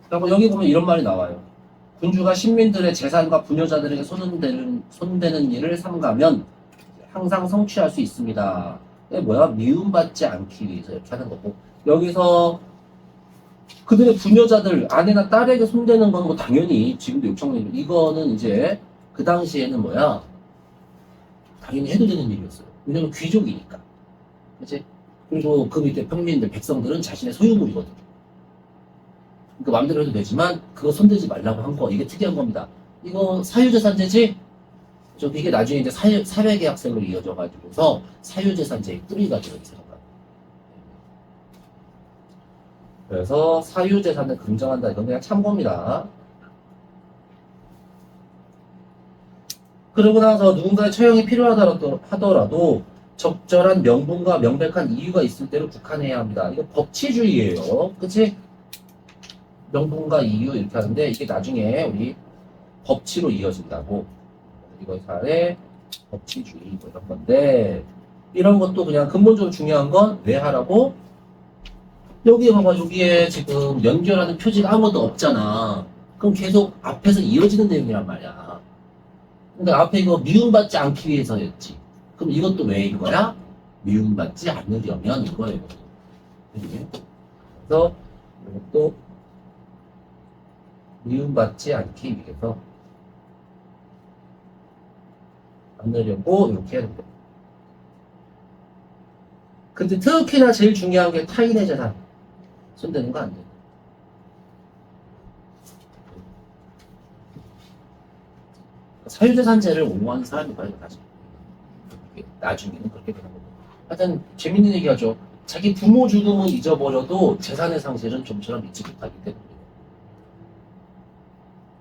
그리고 여기 보면 이런 말이 나와요. 군주가 신민들의 재산과 부녀자들에게 손대는 일을 삼가면 항상 성취할 수 있습니다. 이게 뭐야? 미움받지 않기 위해서 이렇게 하는 거고, 여기서 그들의 부녀자들, 아내나 딸에게 손대는 건 뭐 당연히 지금도 요청되는, 이거는 이제 그 당시에는 뭐야? 당연히 해도 되는 일이었어요. 왜냐면 귀족이니까. 그치? 그리고 그 밑에 평민들, 백성들은 자신의 소유물이거든. 그러니까 마음대로 해도 되지만 그거 손대지 말라고 한 거, 이게 특이한 겁니다. 이거 사유재산제지? 이게 나중에 이제 사회계약설로 이어져가지고서 사유재산제의 뿌리가 들어있어요. 그래서 사유재산을 긍정한다. 이건 그냥 참고입니다. 그러고 나서 누군가의 처형이 필요하더라도 적절한 명분과 명백한 이유가 있을 때로 국한해야 합니다. 이거 법치주의예요. 그치? 명분과 이유 이렇게 하는데 이게 나중에 우리 법치로 이어진다고. 이거 사례 법치주의 뭐 이런 건데, 이런 것도 그냥 근본적으로 중요한 건 왜 하라고? 여기에 봐봐. 여기에 지금 연결하는 표지가 아무것도 없잖아. 그럼 계속 앞에서 이어지는 내용이란 말이야. 근데 앞에 이거 미움받지 않기 위해서였지. 그럼 이것도 왜 이거야? 미움받지 않으려면 이거예요. 그래서 이것도 미움받지 않기 위해서 않으려고 이렇게 하는 거예요. 근데 특히나 제일 중요한 게 타인의 재산 손대는 거 아니에요. 사유재산제를 옹호하는 사람이 봐요, 나중에. 나중에는 그렇게 되는 거고. 하여튼 재밌는 얘기하죠. 자기 부모 죽음은 잊어버려도 재산의 상실은 좀처럼 잊지 못하기 때문에.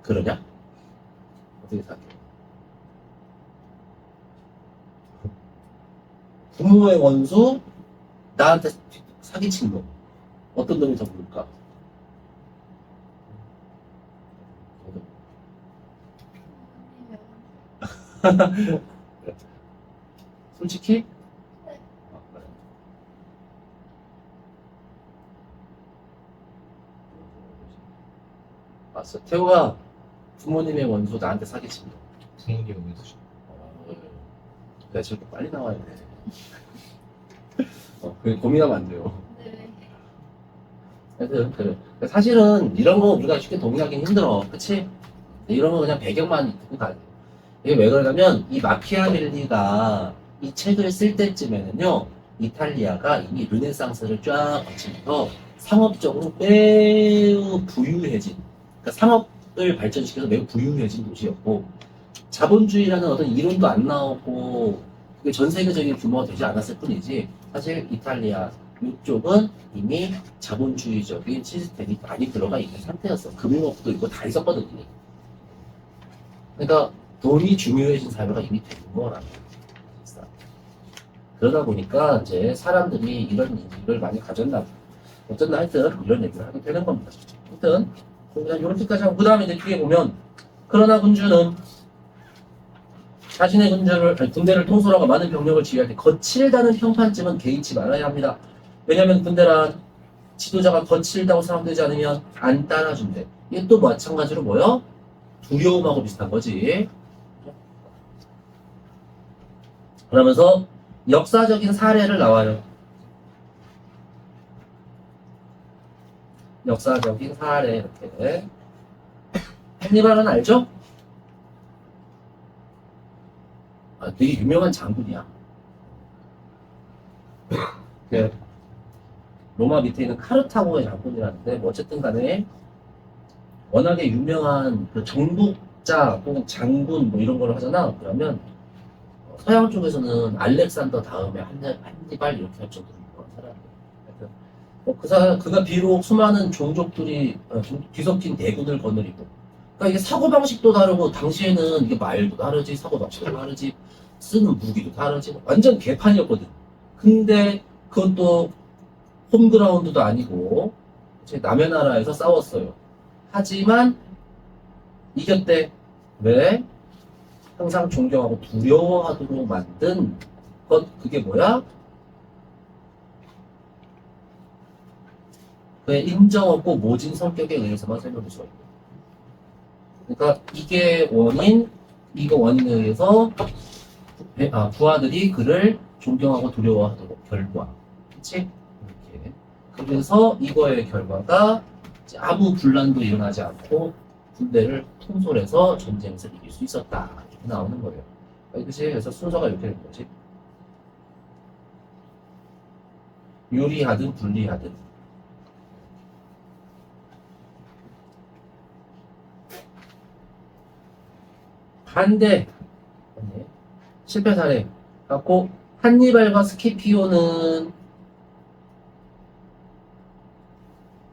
그러냐? 어떻게 생각해? 부모의 원수, 나한테 사기친 놈. 어떤 놈이 더 부를까? 솔직히? 네. 그래. 맞어. 태호가 부모님의 원수 나한테 사기친 놈. 부모님이 원수죠. 내가 저렇게 빨리 나와야 돼. 그게 고민하면 안 돼요. 네. 하여튼, 그래. 사실은 이런 거 우리가 쉽게 동의하기는 힘들어. 그치? 이런 거 그냥 배경만 듣고 가야 돼. 이게 왜 그러냐면, 이 마키아벨리가 이 책을 쓸 때쯤에는요, 이탈리아가 이미 르네상스를 쫙 거치면서 상업적으로 매우 부유해진, 그러니까 상업을 발전시켜서 매우 부유해진 도시였고, 자본주의라는 어떤 이론도 안 나오고, 그게 전 세계적인 규모가 되지 않았을 뿐이지, 사실 이탈리아 이쪽은 이미 자본주의적인 시스템이 많이 들어가 있는 상태였어. 금융업도 이거 다 있었거든, 이미. 그러니까 돈이 중요해진 사회가 이미 된 거라는 거야. 그러다 보니까 이제 사람들이 이런 인식을 많이 가졌나 봐. 어쩐다 하여튼 이런 얘기를 하게 되는 겁니다. 하여튼 그냥 이렇게까지 하고, 그 다음에 이제 뒤에 보면, 그러나 군주는 자신의 군대를 통솔하고 많은 병력을 지휘할 때 거칠다는 평판쯤은 개의치 말아야 합니다. 왜냐하면 군대란 지도자가 거칠다고 생각되지 않으면 안 따라준대. 이게 또 마찬가지로 뭐요? 두려움하고 비슷한 거지. 그러면서 역사적인 사례를 나와요. 역사적인 사례 이렇게. 한니발은 알죠? 되게 유명한 장군이야. 그 로마 밑에 있는 카르타고의 장군이라는데 뭐 어쨌든 간에 워낙에 유명한 그 정복자 혹은 장군 뭐 이런 걸 하잖아. 그러면 서양 쪽에서는 알렉산더 다음에 한니발 이렇게 할 정도로 유명한 사람이에요. 하여튼 그 사람 그가 비록 수많은 종족들이 뒤섞인 대군을 거느리고 그러니까 이게 사고방식도 다르고 당시에는 이게 말도 다르지 사고방식도 다르지 쓰는 무기도 다르지 완전 개판이었거든. 근데 그것도 홈그라운드도 아니고 남의 나라에서 싸웠어요. 하지만 이겼대. 왜? 항상 존경하고 두려워하도록 만든 것 그게 뭐야? 그의 인정 없고 모진 성격에 의해서만 설명될 수가 있고. 그러니까 이게 이거 원인에 의해서 부하들이 그를 존경하고 두려워하도록 결과. 그치? 이렇게. 그래서 이거의 결과가 아무 분란도 일어나지 않고 군대를 통솔해서 전쟁에서 이길 수 있었다. 이렇게 나오는 거예요. 그치? 그래서 순서가 이렇게 되는 거지. 유리하든 불리하든. 반대. 실패 사례. 갖고 한니발과 스키피오는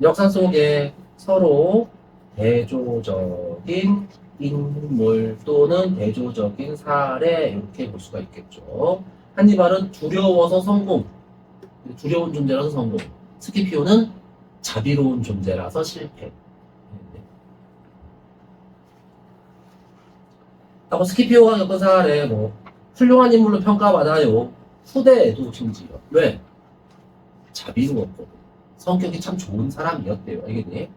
역사 속에 서로 대조적인 인물 또는 대조적인 사례 이렇게 볼 수가 있겠죠. 한니발은 두려워서 성공, 두려운 존재라서 성공. 스키피오는 자비로운 존재라서 실패. 하고 스키피오가 겪은 사례 뭐 훌륭한 인물로 평가받아요. 후대에도 심지어. 왜? 자비로웠고 성격이 참 좋은 사람이었대요. 알겠니?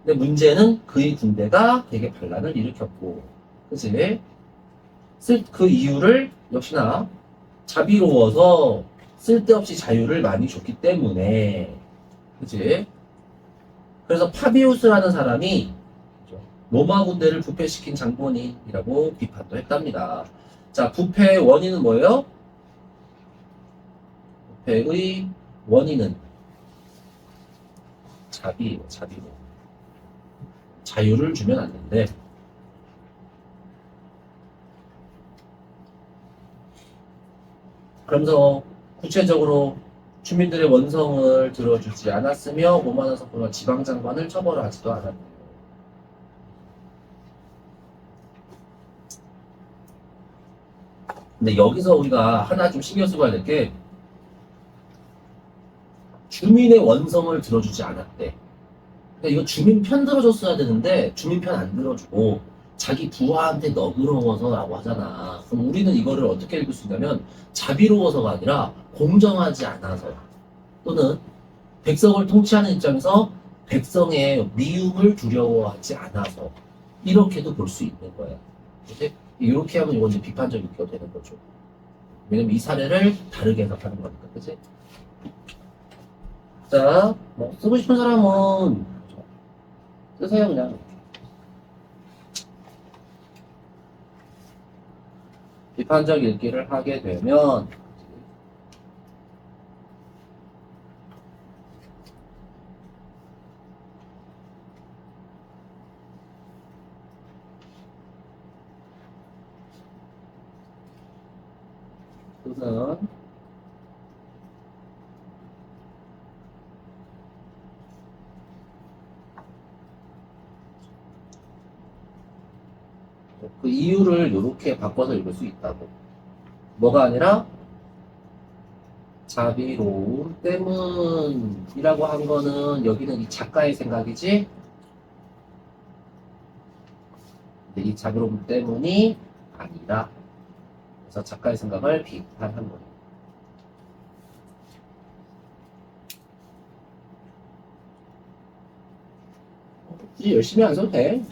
근데 문제는 그의 군대가 되게 반란을 일으켰고, 그치? 그 이유를 역시나 자비로워서 쓸데없이 자유를 많이 줬기 때문에, 그치? 그래서 파비우스라는 사람이 로마 군대를 부패시킨 장본인이라고 비판도 했답니다. 자, 부패의 원인은 뭐예요? 부패의 원인은 자비로. 자유를 주면 안 된대. 그러면서 구체적으로 주민들의 원성을 들어주지 않았으며 오만한 석부와 지방장관을 처벌하지도 않았대요. 근데 여기서 우리가 하나 좀 신경 쓰고 해야 될 게 주민의 원성을 들어주지 않았대. 그러니까 이거 주민 편 들어줬어야 되는데 주민 편 안 들어주고 자기 부하한테 너그러워서라고 하잖아. 그럼 우리는 이거를 어떻게 읽을 수 있냐면 자비로워서가 아니라 공정하지 않아서 또는 백성을 통치하는 입장에서 백성의 미움을 두려워하지 않아서 이렇게도 볼 수 있는 거야. 그치? 이렇게 하면 이건 이제 비판적 읽기가 되는 거죠. 왜냐면 이 사례를 다르게 해석하는 거니까, 그치? 자, 뭐 쓰고 싶은 사람은 쓰세요 그냥. 비판적 읽기를 하게 되면 또는 그 이유를 이렇게 바꿔서 읽을 수 있다고. 뭐가 아니라 자비로움 때문이라고 한 거는 여기는 이 작가의 생각이지. 근데 이 자비로움 때문이 아니라 그래서 작가의 생각을 비판한 거예요. 굳이 열심히 안 써도 돼.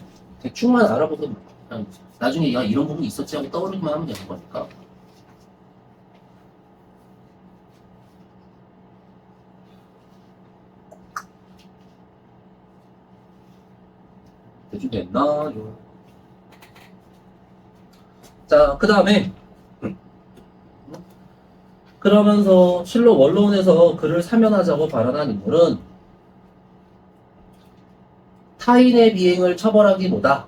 대충만 알아보고 그냥 나중에 야 이런 부분이 있었지 하고 떠오르기만 하면 되는 거니까. 해주겠나요? 자, 그 다음에 그러면서 실록 원론에서 그를 사면하자고 발언한 인물은 타인의 비행을 처벌하기보다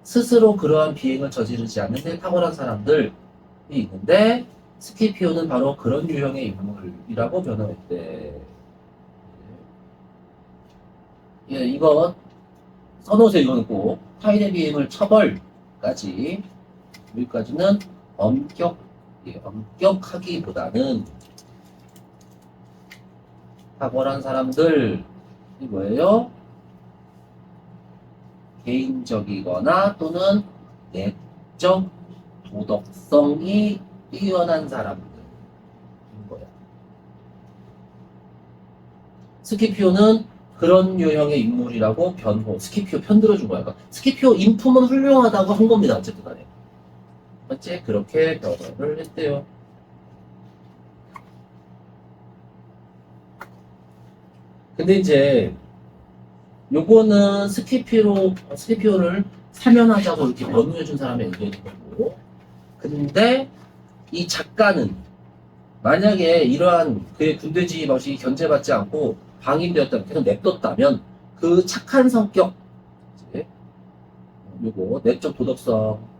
스스로 그러한 비행을 저지르지 않는 데 탁월한 사람들이 있는데 스키피오는 바로 그런 유형의 인물이라고 변호했대. 예, 이거 써놓으세요. 이거는 꼭 타인의 비행을 처벌까지 여기까지는 엄격하기보다는 탁월한 사람들이 뭐예요? 개인적이거나 또는 내적 도덕성이 뛰어난 사람들인 거야. 스키피오는 그런 유형의 인물이라고 스키피오 편들어준 거야. 그러니까 스키피오 인품은 훌륭하다고 한 겁니다. 어쨌든 간에. 어째 그렇게 변호를 했대요. 근데 이제 요거는 스키피오를 사면하자고 이렇게 변호해준 사람의 의견인 거고, 근데 이 작가는 만약에 이러한 그의 군대 지휘 방식이 견제받지 않고 방임되었다면, 계속 냅뒀다면 그 착한 성격, 이제 요거 내적 도덕성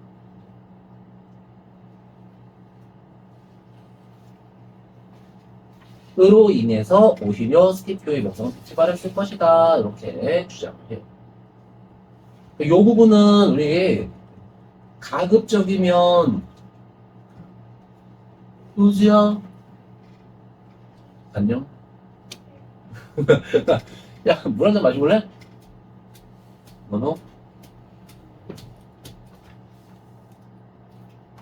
으로 인해서 오히려 스키피오의 명성은 비치발했을 것이다. 이렇게 주장을 해요. 이 부분은 우리 가급적이면 우지야 안녕. 야, 물 한잔 마셔볼래? 너너?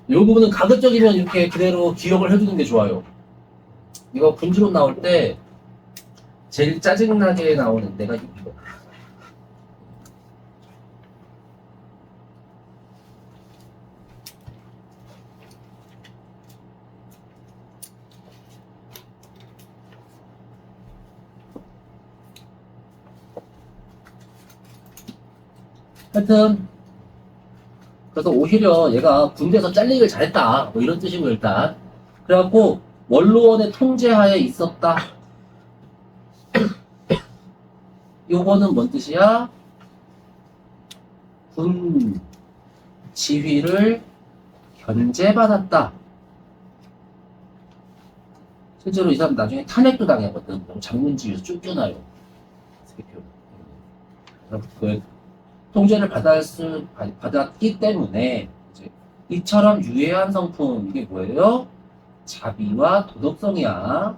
이 부분은 가급적이면 이렇게 그대로 기억을 해두는 게 좋아요. 이거 군주론 나올 때 제일 짜증나게 나오는 데가 이거. 하여튼 그래서 오히려 얘가 군대에서 잘리길 잘했다 뭐 이런 뜻이고 일단 그래갖고 원로원의 통제하에 있었다. 요거는 뭔 뜻이야? 군 지휘를 견제받았다. 실제로 이 사람 나중에 탄핵도 당했거든. 장문지휘에서 쫓겨나요. 그 통제를 받았기 때문에 이제 이처럼 유해한 성품 이게 뭐예요? 자비와 도덕성이야.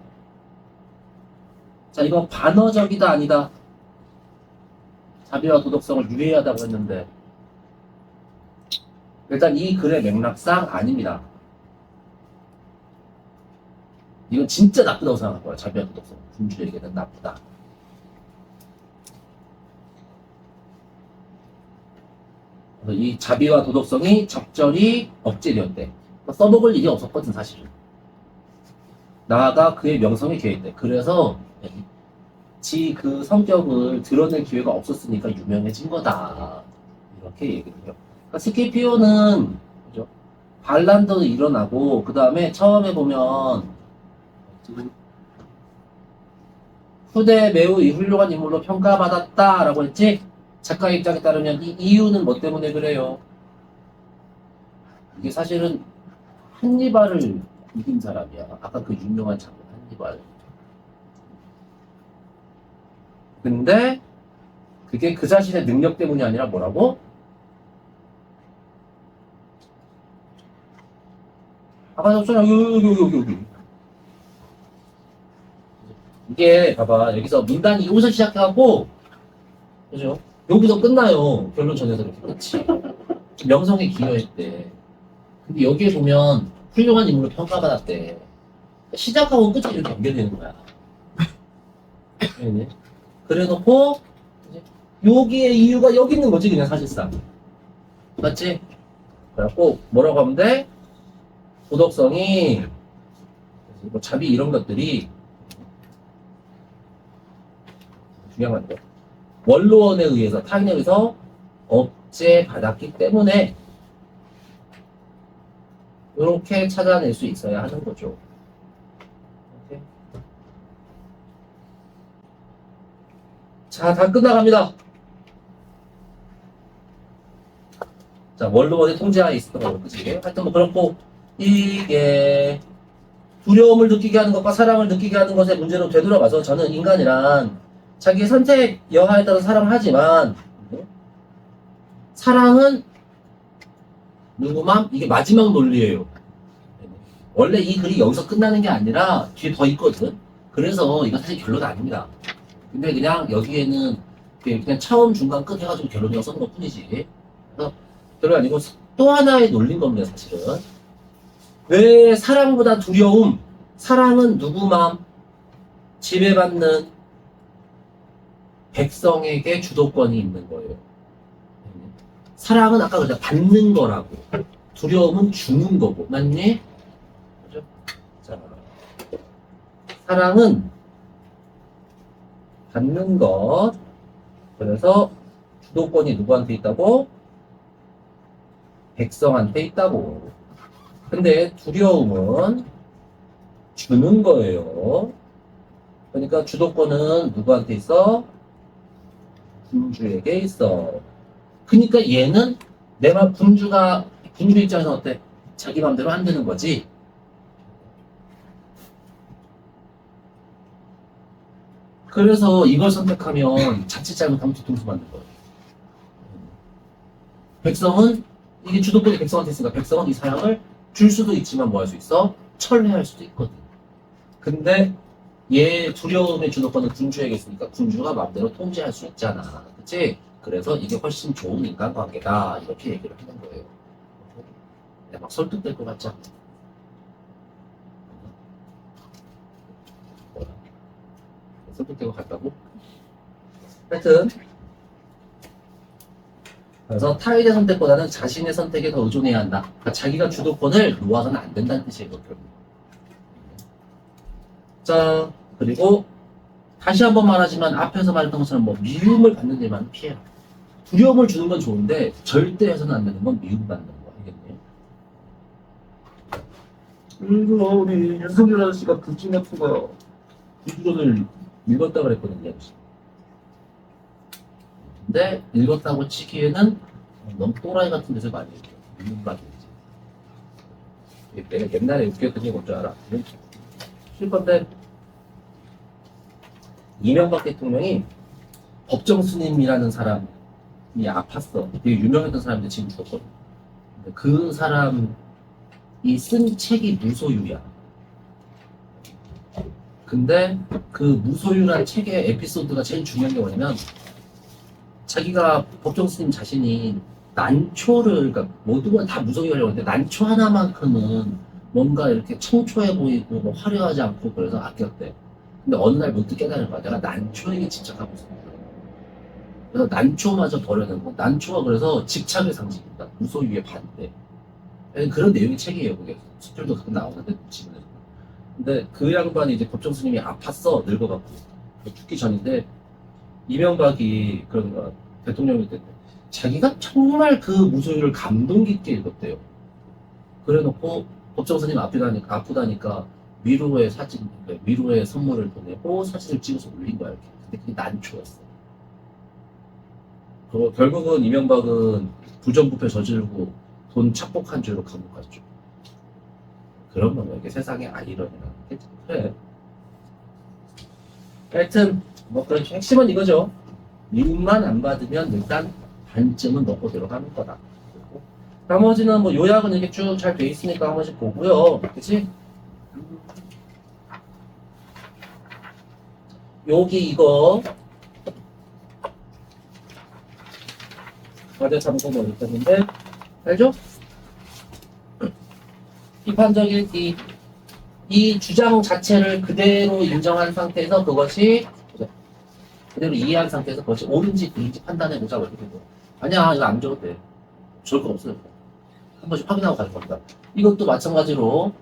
자, 이거 반어적이다 아니다. 자비와 도덕성을 유해하다고 했는데 일단 이 글의 맥락상 아닙니다. 이건 진짜 나쁘다고 생각할 거야. 자비와 도덕성. 군주에게는 나쁘다. 그래서 이 자비와 도덕성이 적절히 억제되었대. 써먹을 일이 없었거든 사실은. 나아가 그의 명성이 개입돼. 그래서 지 그 성격을 드러낼 기회가 없었으니까 유명해진 거다. 이렇게 얘기를 해요. 그러니까 스키피오는 그죠? 반란도 일어나고 그 다음에 처음에 보면 후대에 매우 훌륭한 인물로 평가받았다라고 했지. 작가 입장에 따르면 이 이유는 뭐 때문에 그래요? 이게 사실은 한니발을 이긴 사람이야. 아까 그 유명한 장군 한니발. 근데 그게 그 자신의 능력 때문이 아니라 뭐라고? 아까 줬잖아. 여기. 이게 봐봐. 여기서 문단이 여기서 시작하고 그죠? 여기서 끝나요. 결론 전에서 이렇게 끝이. 명성에 기여했대. 근데 여기에 보면 훌륭한 인물로 평가받았대. 시작하고 끝이 이렇게 연결되는 거야. 그래 놓고 여기에 이유가 여기 있는 거지 그냥 사실상. 맞지? 그래갖고 뭐라고 하면 돼? 도덕성이 뭐 자비 이런 것들이 중요한 거. 원로원에 의해서 타인에 의해서 억제받았기 때문에 이렇게 찾아낼 수 있어야 하는 거죠. 오케이. 자, 다 끝나갑니다. 자, 월드원의 통제하에 있었던 거고, 그치? 하여튼 뭐 그렇고, 이게 두려움을 느끼게 하는 것과 사랑을 느끼게 하는 것의 문제로 되돌아가서 저는 인간이란 자기의 선택 여하에 따라서 사랑을 하지만 사랑은 누구만 이게 마지막 논리예요. 원래 이 글이 여기서 끝나는 게 아니라 뒤에 더 있거든. 그래서 이거 사실 결론 아닙니다. 근데 그냥 여기에는 그냥 처음 중간 끝 해가지고 결론이라고 써는 것 뿐이지. 그래서 결론 아니고 또 하나의 논리인 겁니다, 사실은. 왜 사랑보다 두려움? 사랑은 누구 마음? 지배받는 백성에게 주도권이 있는 거예요. 사랑은 아까 그냥 받는 거라고. 두려움은 주는 거고. 맞니? 그죠? 자, 사랑은 받는 것. 그래서 주도권이 누구한테 있다고? 백성한테 있다고. 근데 두려움은 주는 거예요. 그러니까 주도권은 누구한테 있어? 군주에게 있어. 그러니까 얘는 내 말 군주 입장에서 어때? 자기 맘대로 안 되는 거지. 그래서 이걸 선택하면 자칫 잘못하면 뒤통수 맞는 거예요. 백성은 이게 주도권이 백성한테 있으니까 백성은 이 사랑을 줄 수도 있지만 뭐 할 수 있어? 철회할 수도 있거든. 근데 얘 두려움의 주도권은 군주에게 있으니까 군주가 마음대로 통제할 수 있잖아. 그치? 그래서 이게 훨씬 좋은 인간관계다. 이렇게 얘기를 하는 거예요. 막 설득될 것 같지 않아? 뭐야? 설득되고 같다고? 하여튼 그래서 타인의 선택보다는 자신의 선택에 더 의존해야 한다. 그러니까 자기가 주도권을 놓아서는 안 된다는 뜻이에요. 결국. 자, 그리고 다시 한번 말하지만 앞에서 말했던 것처럼 뭐 미움을 받는 일만 피해라. 두려움을 주는 건 좋은데 절대 해서는 안 되는 건 미움 받는 거. 알겠니? 이거 우리 윤석열 아저씨가 불진 F가 구조론을 읽었다 그랬거든요. 근데 읽었다고 치기에는 너무 또라이 같은 데서 많이 읽어요. 미움 받는 지. 내가 옛날에 웃겼던 게 뭔지 알아? 실건데 이명박 대통령이 법정스님이라는 사람이 아팠어. 되게 유명했던 사람인데 지금 죽었거든. 근데 그 사람이 쓴 책이 무소유야. 근데 그 무소유란 책의 에피소드가 제일 중요한 게 뭐냐면 자기가 법정스님 자신이 난초를, 그러니까 모든 건 다 무소유하려고 하는데 난초 하나만큼은 뭔가 이렇게 청초해 보이고 뭐 화려하지 않고 그래서 아꼈대. 근데 어느 날 문득 깨달은 거야. 내가 난초에게 집착하고 있어. 그래서 난초마저 버려놓고 난초가 그래서 집착의 상징입니다. 무소유의 반대. 그런 내용의 책이에요. 그게 수필도 가끔 나오는데 지금. 근데 그 양반이 이제 법정 스님이 아팠어. 늙어갖고 죽기 전인데 이명박이 그런 거 대통령일 때 자기가 정말 그 무소유를 감동 깊게 읽었대요. 그래놓고 법정 스님 아프다니까 위로의 사진, 위로의 선물을 보내고 사진을 찍어서 올린 거야. 이렇게. 근데 그게 난초였어. 결국은 이명박은 부정부패 저지르고 돈 착복한 죄로 감옥 갔죠. 그런 거야. 이게 세상의 아이러니라는 게. 그래. 하여튼 뭐 그렇게 핵심은 이거죠. 미움만 안 받으면 일단 반쯤은 먹고 들어가는 거다. 그리고 나머지는 뭐 요약은 이렇게 쭉 잘 돼 있으니까 한 번씩 보고요. 그치? 여기 이거 과제 참고 뭐 이렇게 했는데 알죠? 비판적 읽기. 이 주장 자체를 그대로 인정한 상태에서 그것이 그대로 이해한 상태에서 그것이 옳은지 그른지 판단해보자고 이렇게 되고 아니야 이거 안 줘도 돼. 좋을 거 없어요. 한 번씩 확인하고 가는 겁니다. 이것도 마찬가지로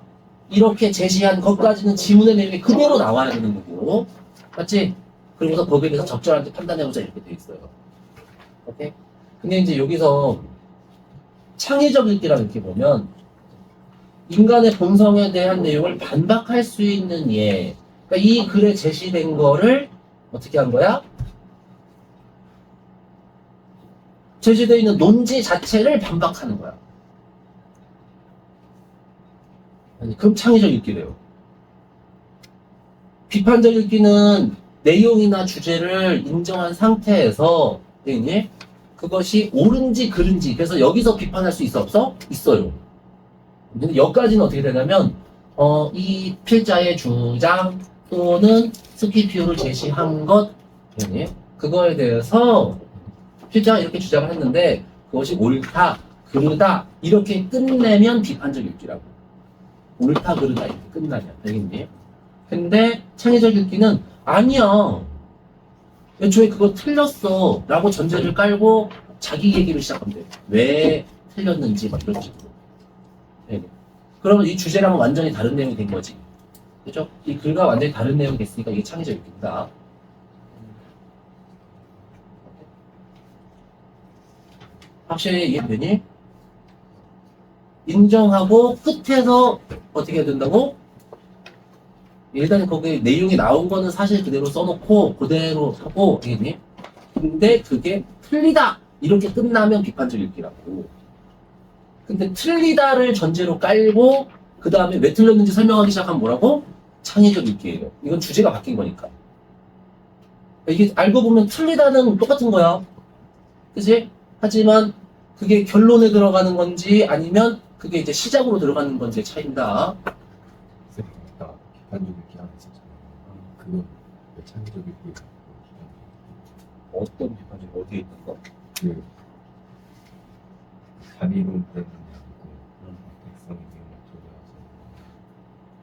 이렇게 제시한 것까지는 지문의 내용이 그대로 나와야 되는 거고 맞지? 그리고서 거기에 대해서 적절한지 판단해보자 이렇게 돼 있어요. 오케이? 근데 이제 여기서 창의적 읽기라는 게 보면 인간의 본성에 대한 내용을 반박할 수 있는 예. 그러니까 이 글에 제시된 거를 어떻게 한 거야? 제시되어 있는 논지 자체를 반박하는 거야. 아니, 그럼 창의적 읽기래요. 비판적 읽기는 내용이나 주제를 인정한 상태에서 되니 그것이 옳은지 그른지 그래서 여기서 비판할 수 있어 없어? 있어요. 근데 여기까지는 어떻게 되냐면 이 필자의 주장 또는 스키피오를 제시한 것 되니 그거에 대해서 필자가 이렇게 주장을 했는데 그것이 옳다 그르다 이렇게 끝내면 비판적 읽기라고. 옳다 그르다 이렇게 끝나면 되겠니? 근데 창의적 읽기는 아니야. 애초에 그거 틀렸어 라고 전제를 깔고 자기 얘기를 시작하면 돼. 왜 틀렸는지 막 이런 식으로. 네. 그러면 이 주제랑은 완전히 다른 내용이 된 거지. 그죠? 이 글과 완전히 다른 내용이 됐으니까 이게 창의적 읽기입니다. 확실히 이해되니? 인정하고 끝에서 어떻게 해야 된다고? 일단 거기 내용이 나온 거는 사실 그대로 써놓고 그대로 하고 알겠니? 근데 그게 틀리다 이렇게 끝나면 비판적 읽기라고. 근데 틀리다를 전제로 깔고 그 다음에 왜 틀렸는지 설명하기 시작하면 뭐라고? 창의적 읽기예요. 이건 주제가 바뀐 거니까. 이게 알고 보면 틀리다는 똑같은 거야. 그치? 하지만 그게 결론에 들어가는 건지 아니면 그게 이제 시작으로 들어가는 건지의 차이입니다. 쌤이 아까 비판적 읽기 하나 있었잖아요. 그건 왜 창의적 읽기? 어떤 비판적 어디에 있는 거? 그 자비론 때문에 아니고 백성의 미움을 조져서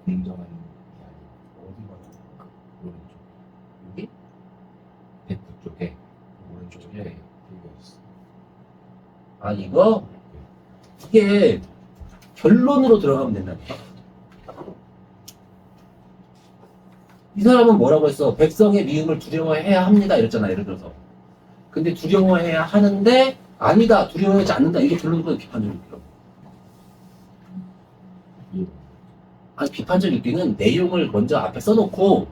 공정한 게 아니고 어디가? 오른쪽 여기? 대구 쪽에 오른쪽에 네. 읽어줬어. 아 이거? 이게 결론으로 들어가면 된다니까. 이 사람은 뭐라고 했어? 백성의 미움을 두려워해야 합니다 이랬잖아 예를 들어서. 근데 두려워해야 하는데 아니다 두려워하지 않는다 이게 결론으로 비판적 읽기라고. 아니 비판적 읽기는 내용을 먼저 앞에 써놓고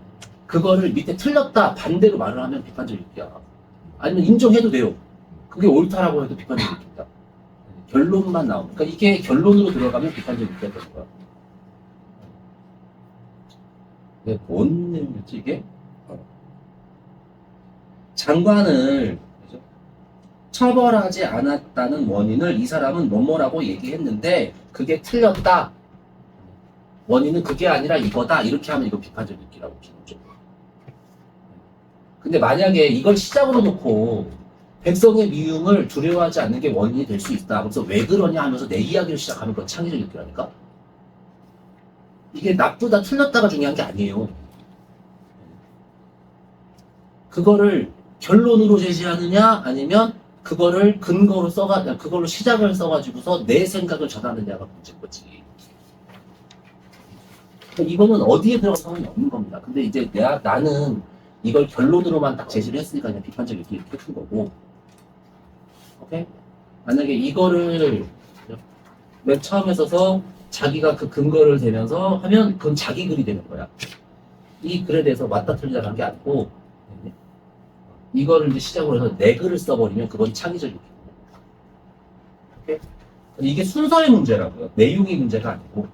그거를 밑에 틀렸다 반대로 말을 하면 비판적 읽기야. 아니면 인정해도 돼요. 그게 옳다라고 해도 비판적 읽기다. 결론만 나오면. 그러니까 이게 결론으로 들어가면 비판적 읽기가 되는 거야. 이게 뭔 내용이었지 이게? 장관을 그죠? 처벌하지 않았다는 원인을 이 사람은 뭐뭐라고 얘기했는데 그게 틀렸다. 원인은 그게 아니라 이거다. 이렇게 하면 이거 비판적 읽기라고 기본적으로. 근데 만약에 이걸 시작으로 놓고 백성의 미움을 두려워하지 않는 게 원인이 될 수 있다. 그래서 왜 그러냐 하면서 내 이야기를 시작하면 그건 창의적 읽기라니까. 이게 나쁘다 틀렸다가 중요한 게 아니에요. 그거를 결론으로 제시하느냐 아니면 그거를 근거로 그걸로 시작을 써가지고서 내 생각을 전하느냐가 문제인 거지. 그러니까 이거는 어디에 들어갈 상관이 없는 겁니다. 근데 이제 나는 이걸 결론으로만 딱 제시를 했으니까 그냥 비판적 읽기 이렇게 준 거고. 오케이? 만약에 이거를 맨 처음에 써서 자기가 그 근거를 대면서 하면 그건 자기 글이 되는 거야. 이 글에 대해서 맞다 틀리다라는 게 아니고 이거를 이제 시작으로 해서 내 글을 써버리면 그건 창의적 읽기. 오케이? 이게 순서의 문제라고요. 내용이 문제가 아니고.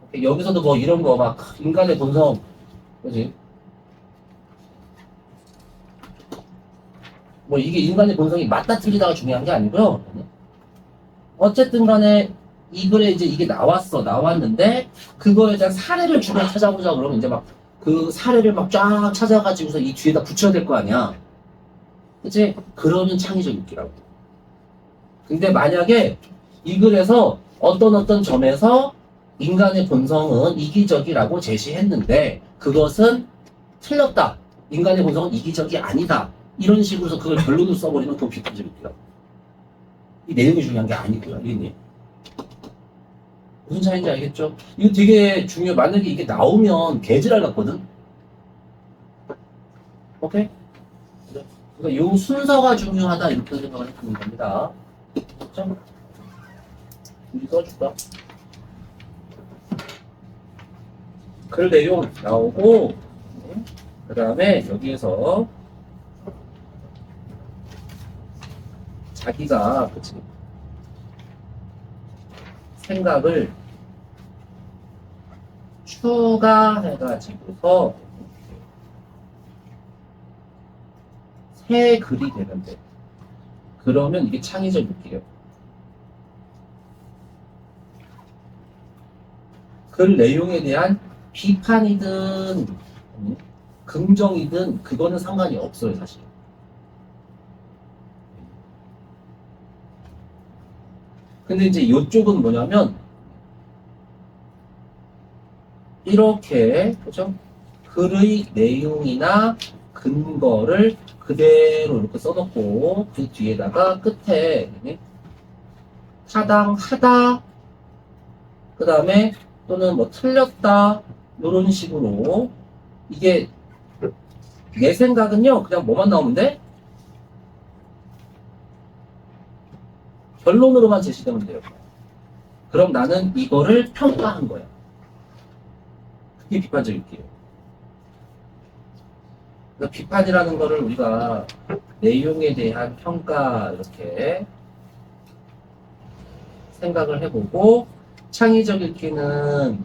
오케이? 여기서도 뭐 이런 거 막 인간의 본성, 그지? 뭐 이게 인간의 본성이 맞다 틀리다가 중요한 게 아니고요. 어쨌든 간에 이 글에 이제 이게 나왔는데 그거에 대한 사례를 주변 찾아보자 그러면 이제 막 그 사례를 막 쫙 찾아가지고서 이 뒤에다 붙여야 될 거 아니야. 그치? 그러면 창의적 읽기라고. 근데 만약에 이 글에서 어떤 점에서 인간의 본성은 이기적이라고 제시했는데 그것은 틀렸다. 인간의 본성은 이기적이 아니다. 이런 식으로서 그걸 결론으로 써버리면 그건 비판적 읽기라고. 이 내용이 중요한 게 아니고요. 이게 무슨 차이인지 알겠죠? 이거 되게 중요해. 만약에 이게 나오면 개지랄 같거든? 오케이? 그래. 그러니까 요 순서가 중요하다 이렇게 생각을 해주는 겁니다. 자, 여기 써줄까? 글 내용 나오고 그 다음에 여기에서 자기가 그치 생각을 추가해가지고서 새 글이 되는데 그러면 이게 창의적일게요. 글 내용에 대한 비판이든 긍정이든 그거는 상관이 없어요, 사실. 근데 이제 이쪽은 뭐냐면 이렇게 그죠? 글의 내용이나 근거를 그대로 이렇게 써놓고 그 뒤에다가 끝에 타당하다 그 다음에 또는 뭐 틀렸다 이런 식으로 이게 내 생각은요 그냥 뭐만 나오면 돼? 결론으로만 제시되면 돼요. 그럼 나는 이거를 평가한 거야. 그게 비판적일게요. 그러니까 비판이라는 거를 우리가 내용에 대한 평가 이렇게 생각을 해보고 창의적 읽기는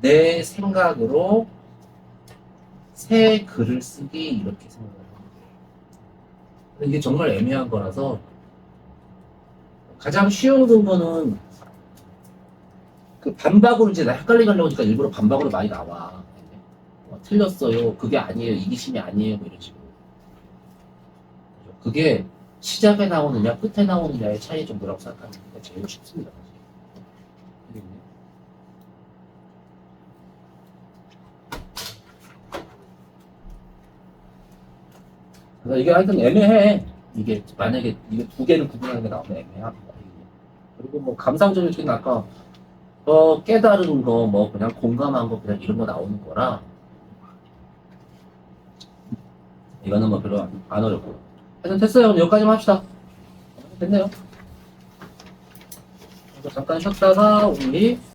내 생각으로 새 글을 쓰기 이렇게 생각을 합니다. 이게 정말 애매한 거라서 가장 쉬운 근거는 그 반박으로 이제 나 헷갈리게 하려고 하니까 일부러 반박으로 많이 나와. 틀렸어요. 그게 아니에요. 이기심이 아니에요. 뭐 이런 식으로. 그게 시작에 나오느냐 끝에 나오느냐의 차이 정도라고 생각하는 게 제일 쉽습니다. 사실. 그래서 이게 하여튼 애매해. 이게 만약에 이게 두 개를 구분하는 게 나오면 애매합니다. 그리고 뭐 감상적 읽기는 아까 깨달은 거 뭐 그냥 공감한 거 그냥 이런 거 나오는 거라 이거는 뭐 별로 안 어렵고. 하여튼 됐어요. 그럼 여기까지만 합시다. 됐네요. 잠깐 쉬었다가 우리